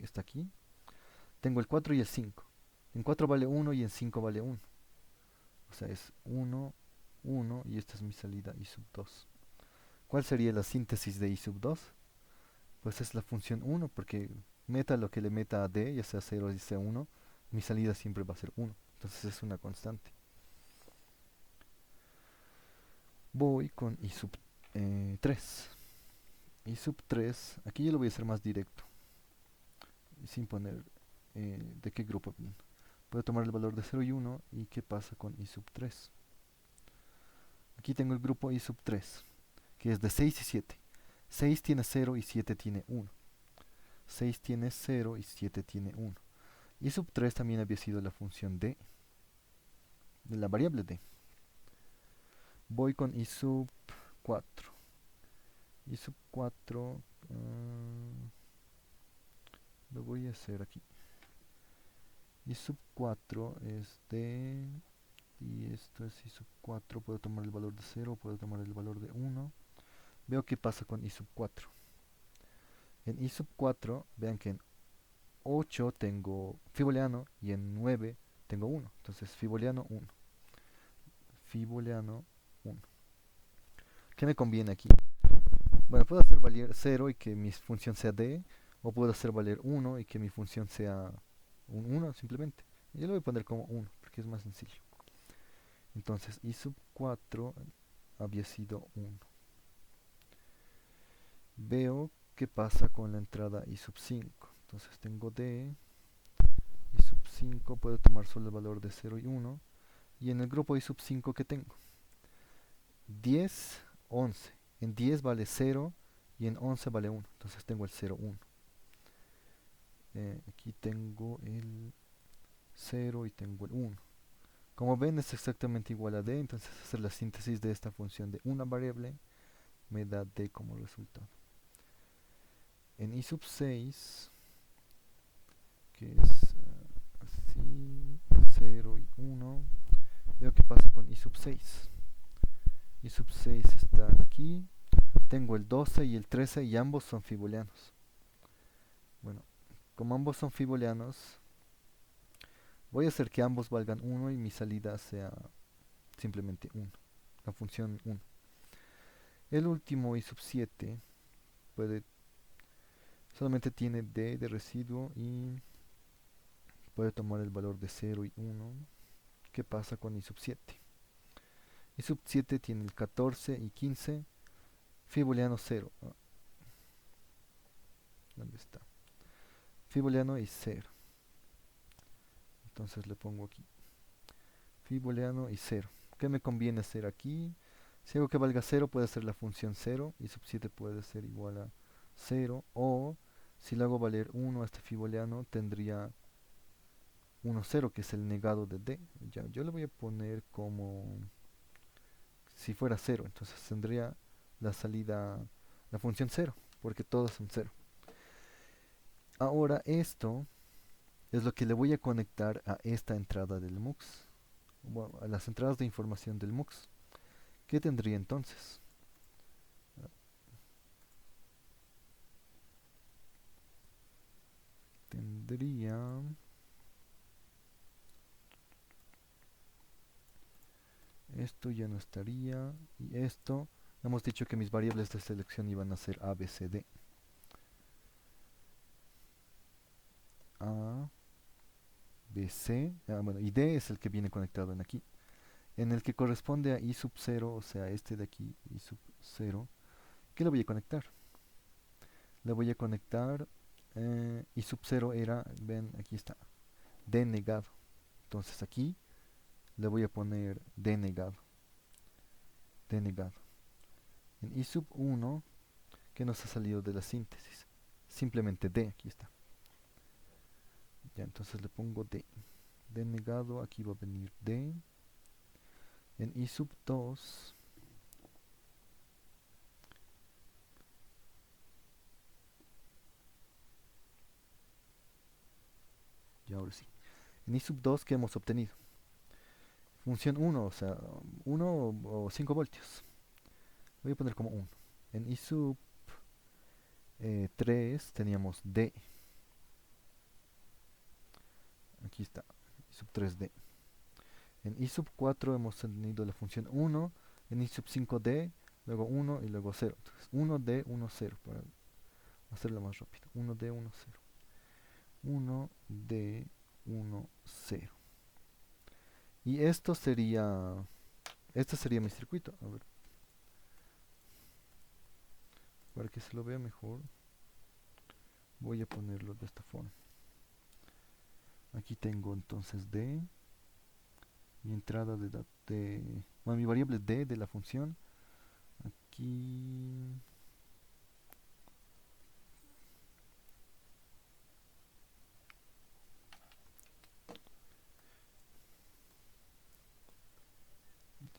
está aquí, tengo el 4 y el 5. En 4 vale 1 y en 5 vale 1. O sea, es 1, 1 y esta es mi salida I sub 2. ¿Cuál sería la síntesis de I sub 2? Pues es la función 1, porque meta lo que le meta a D, ya sea 0 o sea 1, mi salida siempre va a ser 1. Entonces es una constante. Voy con I sub 3. I sub 3, aquí yo lo voy a hacer más directo, sin poner de qué grupo viene. Puedo tomar el valor de 0 y 1 y qué pasa con I sub 3. Aquí tengo el grupo I sub 3, que es de 6 y 7. 6 tiene 0 y 7 tiene 1. 6 tiene 0 y 7 tiene 1. I sub 3 también había sido la función D, de la variable D. Voy con I sub 4. I sub 4 lo voy a hacer aquí. I sub 4 es D, y esto es I sub 4. Puedo tomar el valor de 0, puedo tomar el valor de 1. Veo qué pasa con I sub 4. En I sub 4, vean que en 8 tengo fiboliano y en 9 tengo 1. Entonces fiboliano 1. Fiboliano 1. ¿Qué me conviene aquí? Bueno, puedo hacer valer 0 y que mi función sea D, o puedo hacer valer 1 y que mi función sea un 1 simplemente. Yo lo voy a poner como 1 porque es más sencillo. Entonces I sub 4 había sido 1. Veo qué pasa con la entrada I sub 5. Entonces tengo D, I sub 5, puedo tomar solo el valor de 0 y 1. Y en el grupo I sub 5 que tengo 10, 11. En 10 vale 0 y en 11 vale 1. Entonces tengo el 0, 1. Aquí tengo el 0 y tengo el 1. Como ven es exactamente igual a D, entonces hacer la síntesis de esta función de una variable me da D como resultado. En I sub 6, que es así, 0 y 1, veo qué pasa con I sub 6. I sub 6 están aquí, tengo el 12 y el 13 y ambos son fibolianos. Bueno, como ambos son fibolianos, voy a hacer que ambos valgan 1 y mi salida sea simplemente 1, la función 1. El último I sub 7 solamente tiene D de residuo y puede tomar el valor de 0 y 1. ¿Qué pasa con I sub 7? I sub 7 tiene el 14 y 15, fiboliano 0. ¿Dónde está? Fiboliano y 0. Entonces le pongo aquí fiboliano y 0. ¿Qué me conviene hacer aquí? Si hago que valga 0, puede ser la función 0. I sub 7 puede ser igual a 0. O si le hago valer 1 a este fiboliano, tendría 1, 0, que es el negado de D. Ya, yo le voy a poner como si fuera 0, entonces tendría la salida, la función 0, porque todos son 0. Ahora esto es lo que le voy a conectar a esta entrada del MUX, bueno, a las entradas de información del MUX. ¿Qué tendría entonces? Tendría... Esto ya no estaría. Y esto, hemos dicho que mis variables de selección iban a ser A, B, C, D. A, B, C, bueno, y D es el que viene conectado en aquí. En el que corresponde a I sub 0, o sea, este de aquí, I sub 0. ¿Qué le voy a conectar? Le voy a conectar, I sub 0 era, ven, aquí está, D negado. Entonces aquí le voy a poner D negado. D negado. En I sub 1, que nos ha salido de la síntesis. Simplemente D, aquí está. Ya, entonces le pongo D. D negado, aquí va a venir D. En I sub 2, y ahora sí. En I sub 2, ¿qué hemos obtenido? Función 1, o sea, 1 o 5 voltios. Voy a poner como 1. En I sub 3 teníamos D. Aquí está, I sub 3D. En I sub 4 hemos tenido la función 1. En I sub 5D, luego 1 y luego 0. Entonces 1D, 1, 0, para hacerlo más rápido. 1D, 1, 0. 1D, 1, 0. Y esto sería... Este sería mi circuito. A ver, para que se lo vea mejor, voy a ponerlo de esta forma. Aquí tengo entonces D, mi entrada bueno, mi variable D de la función. Aquí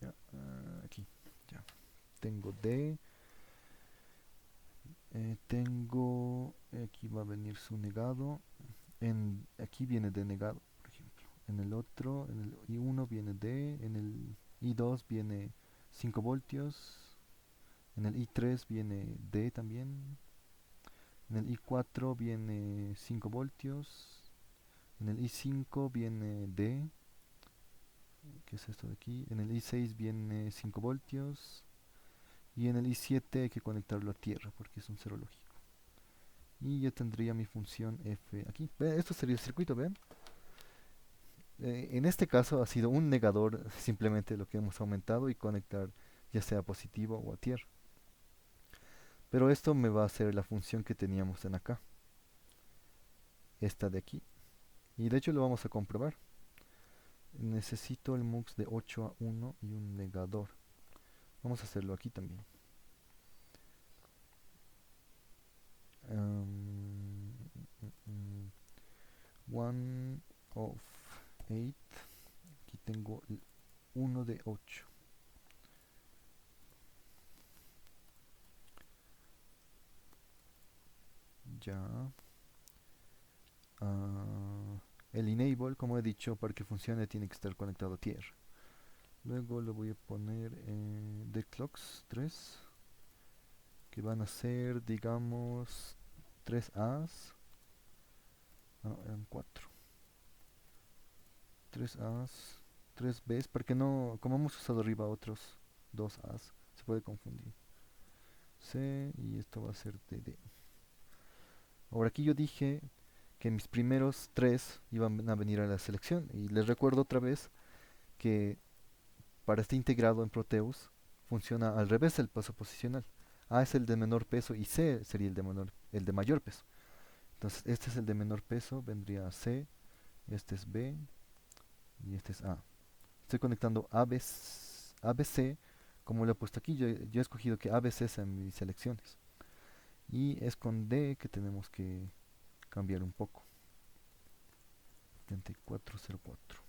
ya, aquí ya tengo D. Tengo, aquí va a venir su negado. Aquí viene D negado, por ejemplo. En el otro, en el I1 viene D. En el I2 viene 5 voltios. En el I3 viene D también. En el I4 viene 5 voltios. En el I5 viene D. ¿Qué es esto de aquí? En el I6 viene 5 voltios. Y en el I7 hay que conectarlo a tierra porque es un cero lógico. Y ya tendría mi función f aquí. Esto sería el circuito, ¿ven? En este caso ha sido un negador, simplemente lo que hemos aumentado y conectar ya sea positivo o a tierra. Pero esto me va a hacer la función que teníamos en acá. Esta de aquí. Y de hecho lo vamos a comprobar. Necesito el mux de 8 a 1 y un negador. Vamos a hacerlo aquí también. 1 of 8. Aquí tengo el 1 de 8. Ya. El enable, como he dicho, para que funcione tiene que estar conectado a tierra. Luego le voy a poner the clocks 3, que van a ser, digamos, 3 A's. No, eran 4. 3 A's, 3 B's, porque no, como hemos usado arriba otros 2 A's, se puede confundir. C y esto va a ser DD. Ahora aquí yo dije que mis primeros 3 iban a venir a la selección, y les recuerdo otra vez que para este integrado en Proteus funciona al revés el paso posicional. A es el de menor peso y C sería el de mayor peso. Entonces este es el de menor peso, vendría a C, este es B y este es A. Estoy conectando ABC, como lo he puesto aquí. Yo he escogido que ABC sean mis selecciones. Y es con D que tenemos que cambiar un poco. 7404.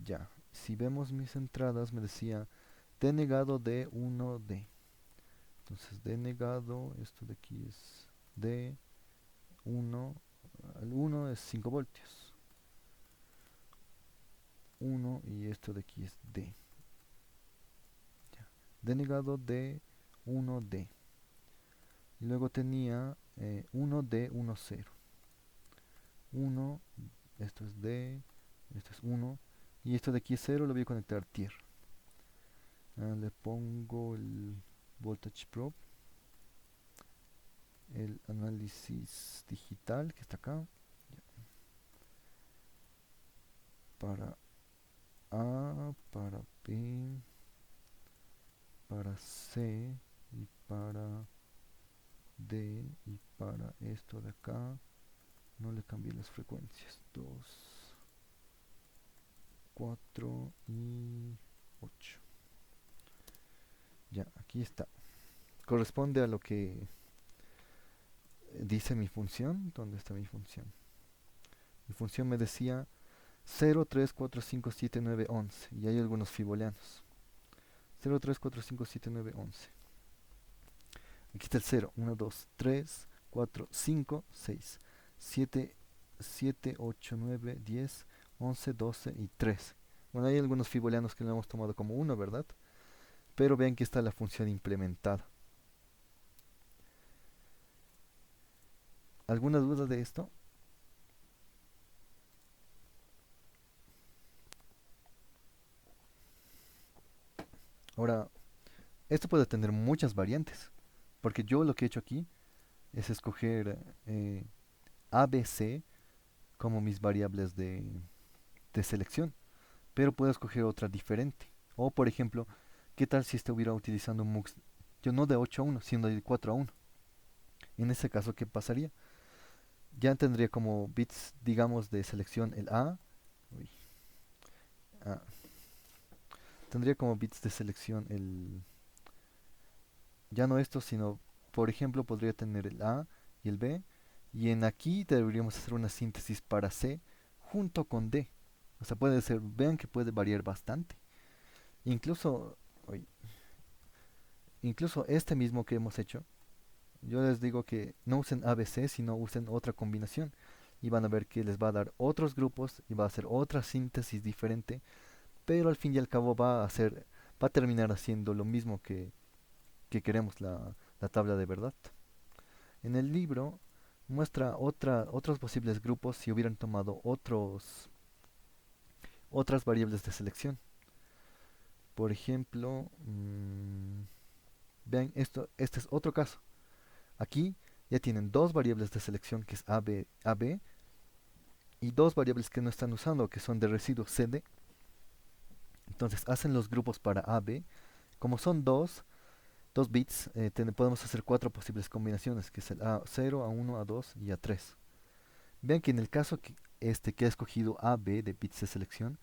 Ya, si vemos mis entradas me decía denegado de 1D. Entonces denegado, esto de aquí es D 1, el 1 es 5 voltios. 1 y esto de aquí es D. Ya. Denegado de 1D. Y luego tenía 1D 10. 1, esto es D, esto es 1. Y esto de aquí es 0, lo voy a conectar a tierra. Le pongo el voltage probe, el análisis digital que está acá, ya. Para A, para B, para C y para D y para esto de acá. No le cambié las frecuencias. 2, 4 y 8. Ya, aquí está. Corresponde a lo que dice mi función. ¿Dónde está mi función? Mi función me decía 0, 3, 4, 5, 7, 9, 11. Y hay algunos fibolianos. 0, 3, 4, 5, 7, 9, 11. Aquí está el 0. 1, 2, 3, 4, 5, 6, 7, 7, 8, 9, 10, 11, 12 y 13. Bueno, hay algunos fibolianos que lo hemos tomado como 1, ¿verdad? Pero vean que está la función implementada. ¿Alguna duda de esto? Ahora, esto puede tener muchas variantes, porque yo lo que he hecho aquí es escoger A, B, C como mis variables de selección, pero puedo escoger otra diferente. O, por ejemplo, ¿qué tal si estuviera utilizando un MUX, yo no de 8 a 1, sino de 4 a 1? En ese caso, ¿qué pasaría? Ya tendría como bits, digamos, de selección el A. Uy, A. Tendría como bits de selección el... Ya no esto, sino, por ejemplo, podría tener el A y el B. Y en aquí deberíamos hacer una síntesis para C junto con D. O sea, puede ser, vean que puede variar bastante. Incluso, uy, incluso este mismo que hemos hecho, yo les digo que no usen ABC, sino usen otra combinación. Y van a ver que les va a dar otros grupos y va a hacer otra síntesis diferente. Pero al fin y al cabo va a terminar haciendo lo mismo que queremos la tabla de verdad. En el libro muestra otros posibles grupos si hubieran tomado otras variables de selección. Por ejemplo, vean esto, este es otro caso. Aquí ya tienen dos variables de selección que es AB y dos variables que no están usando que son de residuo CD. Entonces hacen los grupos para AB. Como son dos bits, podemos hacer cuatro posibles combinaciones, que es el A0, A1, A2 y A3. Vean que en el caso que ha escogido AB de bits de selección,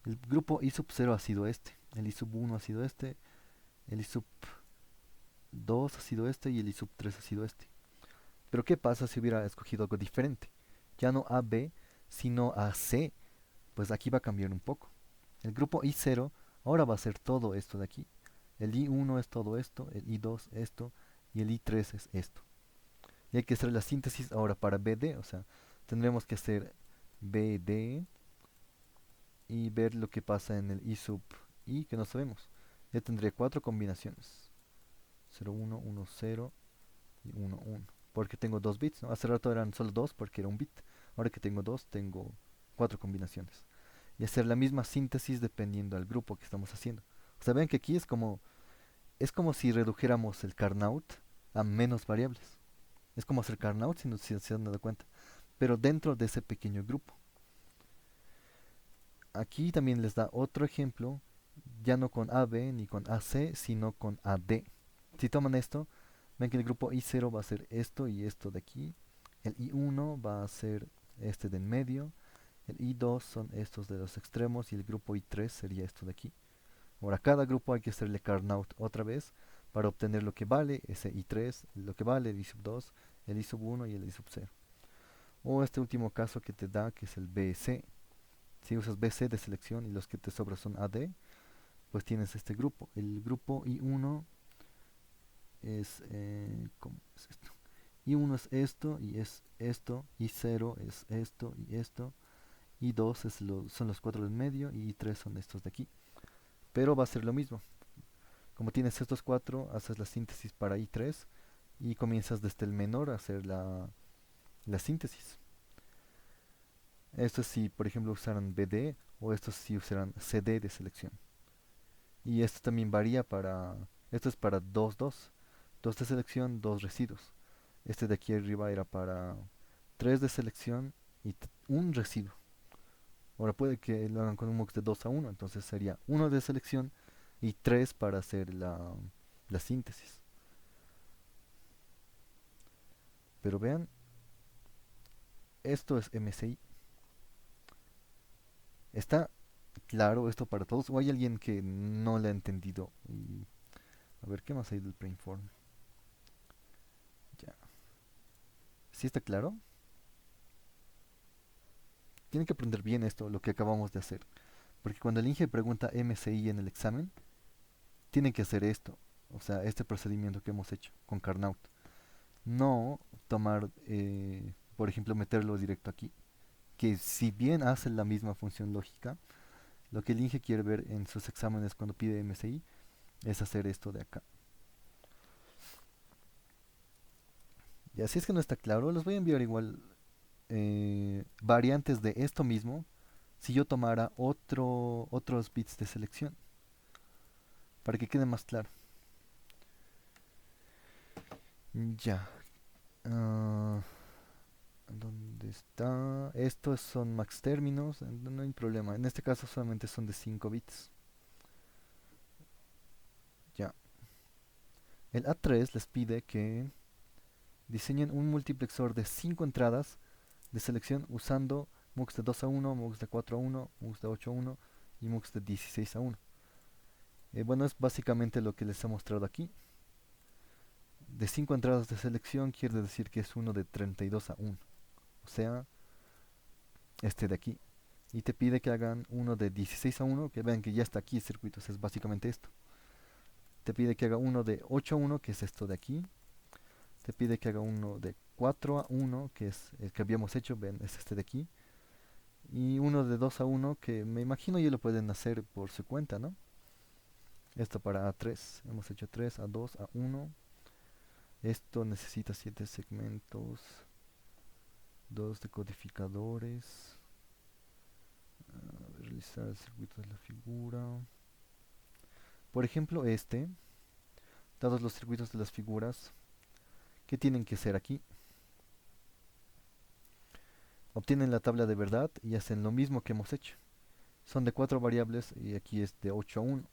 el grupo I sub 0 ha sido este, el I sub 1 ha sido este, el I sub 2 ha sido este y el I sub 3 ha sido este. Pero ¿qué pasa si hubiera escogido algo diferente? Ya no AB, sino AC. Pues aquí va a cambiar un poco. El grupo I0 ahora va a ser todo esto de aquí. El I1 es todo esto, el I2 esto y el I3 es esto. Y hay que hacer la síntesis ahora para BD, o sea, tendremos que hacer BD y ver lo que pasa en el I sub I que no sabemos. Ya tendré cuatro combinaciones. 0, 1, 1, 0 y 1, 1. Porque tengo dos bits, ¿no? Hace rato eran solo dos porque era un bit. Ahora que tengo dos, tengo cuatro combinaciones. Y hacer la misma síntesis dependiendo del grupo que estamos haciendo. O sea, ven que aquí es como si redujéramos el Carnot a menos variables. Es como hacer Carnot si se han dado cuenta. Pero dentro de ese pequeño grupo. Aquí también les da otro ejemplo, ya no con AB ni con AC, sino con AD. Si toman esto, ven que el grupo I0 va a ser esto y esto de aquí. El I1 va a ser este de en medio. El I2 son estos de los extremos y el grupo I3 sería esto de aquí. Ahora, cada grupo hay que hacerle Carnot otra vez para obtener lo que vale ese i3, lo que vale el i sub 2, el i sub 1 y el i sub 0. O este último caso que te da, que es el BC. Si usas BC de selección y los que te sobran son AD, pues tienes este grupo. El grupo I1 es, ¿cómo es esto? I1 es esto y es esto, I0 es esto y esto, I2 son los cuatro del medio y I3 son estos de aquí. Pero va a ser lo mismo. Como tienes estos cuatro, haces la síntesis para I3 y comienzas desde el menor a hacer la síntesis. Estos si por ejemplo usaran BD o estos si usaran CD de selección. Y esto también varía para... Esto es para 2, 2. 2 de selección, 2 residuos. Este de aquí arriba era para 3 de selección y un residuo. Ahora puede que lo hagan con un mux de 2 a 1, entonces sería 1 de selección y 3 para hacer la síntesis. Pero vean, esto es MSI. ¿Está claro esto para todos? ¿O hay alguien que no le ha entendido? Y a ver, ¿qué más hay del preinform? Ya. ¿Sí está claro? Tienen que aprender bien esto, lo que acabamos de hacer. Porque cuando el INGE pregunta MSI en el examen, tienen que hacer esto. O sea, este procedimiento que hemos hecho con Carnot. No tomar, por ejemplo, meterlo directo aquí. Que si bien hace la misma función lógica, lo que el INGE quiere ver en sus exámenes cuando pide MSI es hacer esto de acá. Y así es que no está claro, les voy a enviar igual variantes de esto mismo si yo tomara otros bits de selección para que quede más claro. Ya. ah, ¿Dónde está? Estos son max términos, no hay problema. En este caso solamente son de 5 bits. Ya. El A3 les pide que diseñen un multiplexor de 5 entradas de selección usando MUX de 2 a 1, MUX de 4 a 1, MUX de 8 a 1 y MUX de 16 a 1. Bueno, es básicamente lo que les he mostrado aquí. De 5 entradas de selección quiere decir que es uno de 32 a 1. O sea, este de aquí. Y te pide que hagan uno de 16 a 1, que vean que ya está aquí el circuito, es básicamente esto. Te pide que haga uno de 8 a 1, que es esto de aquí. Te pide que haga uno de 4 a 1, que es el que habíamos hecho, ven, es este de aquí. Y uno de 2 a 1, que me imagino ya lo pueden hacer por su cuenta, ¿no? Esto para A3, hemos hecho 3, A2, A1. Esto necesita 7 segmentos, 2 decodificadores. Realizar el circuito de la figura. Por ejemplo, dados los circuitos de las figuras, ¿qué tienen que hacer aquí? Obtienen la tabla de verdad y hacen lo mismo que hemos hecho. Son de 4 variables y aquí es de 8 a 1.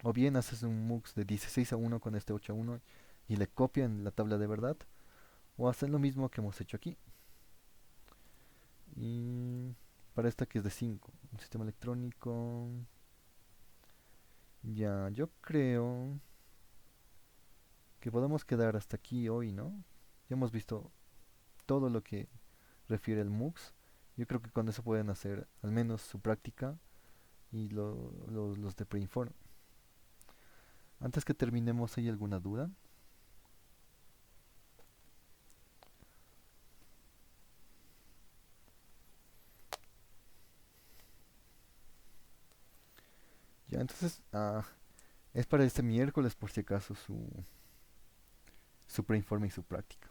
O bien haces un mux de 16 a 1 con este 8 a 1 y le copian la tabla de verdad. O hacen lo mismo que hemos hecho aquí. Y para esta que es de 5, un sistema electrónico. Ya, yo creo que podemos quedar hasta aquí hoy, ¿no? Ya hemos visto todo lo que refiere al MUX. Yo creo que con eso pueden hacer al menos su práctica y los de preinform. Antes que terminemos, ¿hay alguna duda? Ya, entonces, es para este miércoles por si acaso su preinforme y su práctica.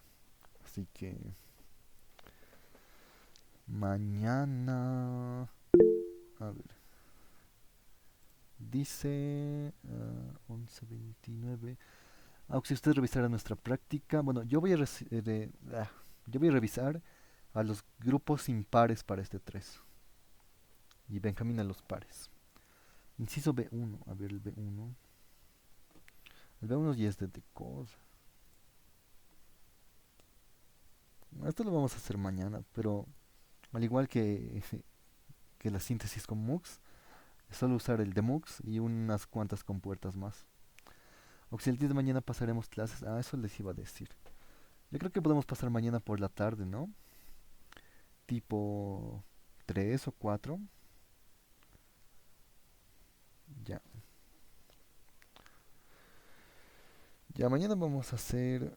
Así que mañana, a ver, dice 11:29. Si ustedes revisaran nuestra práctica, bueno, yo voy a revisar a los grupos impares para este 3 y Benjamín a los pares. Inciso B1, a ver el B1. El B1 ya es de decode. Esto lo vamos a hacer mañana, pero al igual que, que la síntesis con MUX, es solo usar el demux y unas cuantas compuertas más. O si el día de mañana pasaremos clases. Ah, eso les iba a decir. Yo creo que podemos pasar mañana por la tarde, ¿no? Tipo 3 o 4. Ya. Ya, mañana vamos a hacer...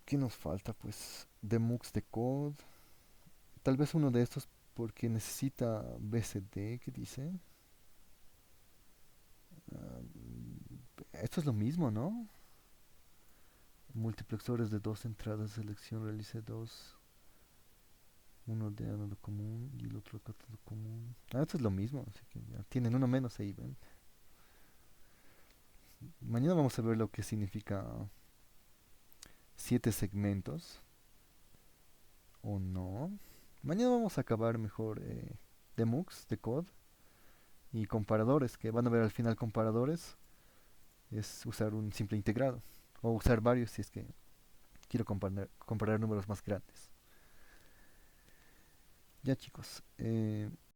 ¿qué nos falta? Pues Demux de Code. Tal vez uno de estos porque necesita BCD, ¿qué dice? Ah, esto es lo mismo, ¿no? Multiplexores de dos entradas, selección, realice dos. Uno de ánodo común y el otro de cátodo común. Ah, esto es lo mismo, así que ya tienen uno menos ahí, ¿ven? Mañana vamos a ver lo que significa 7 segmentos. ¿O no? Mañana vamos a acabar mejor Demux, de Code y comparadores, que van a ver al final comparadores. Es usar un simple integrado. O usar varios si es que quiero comparar números más grandes. Ya chicos,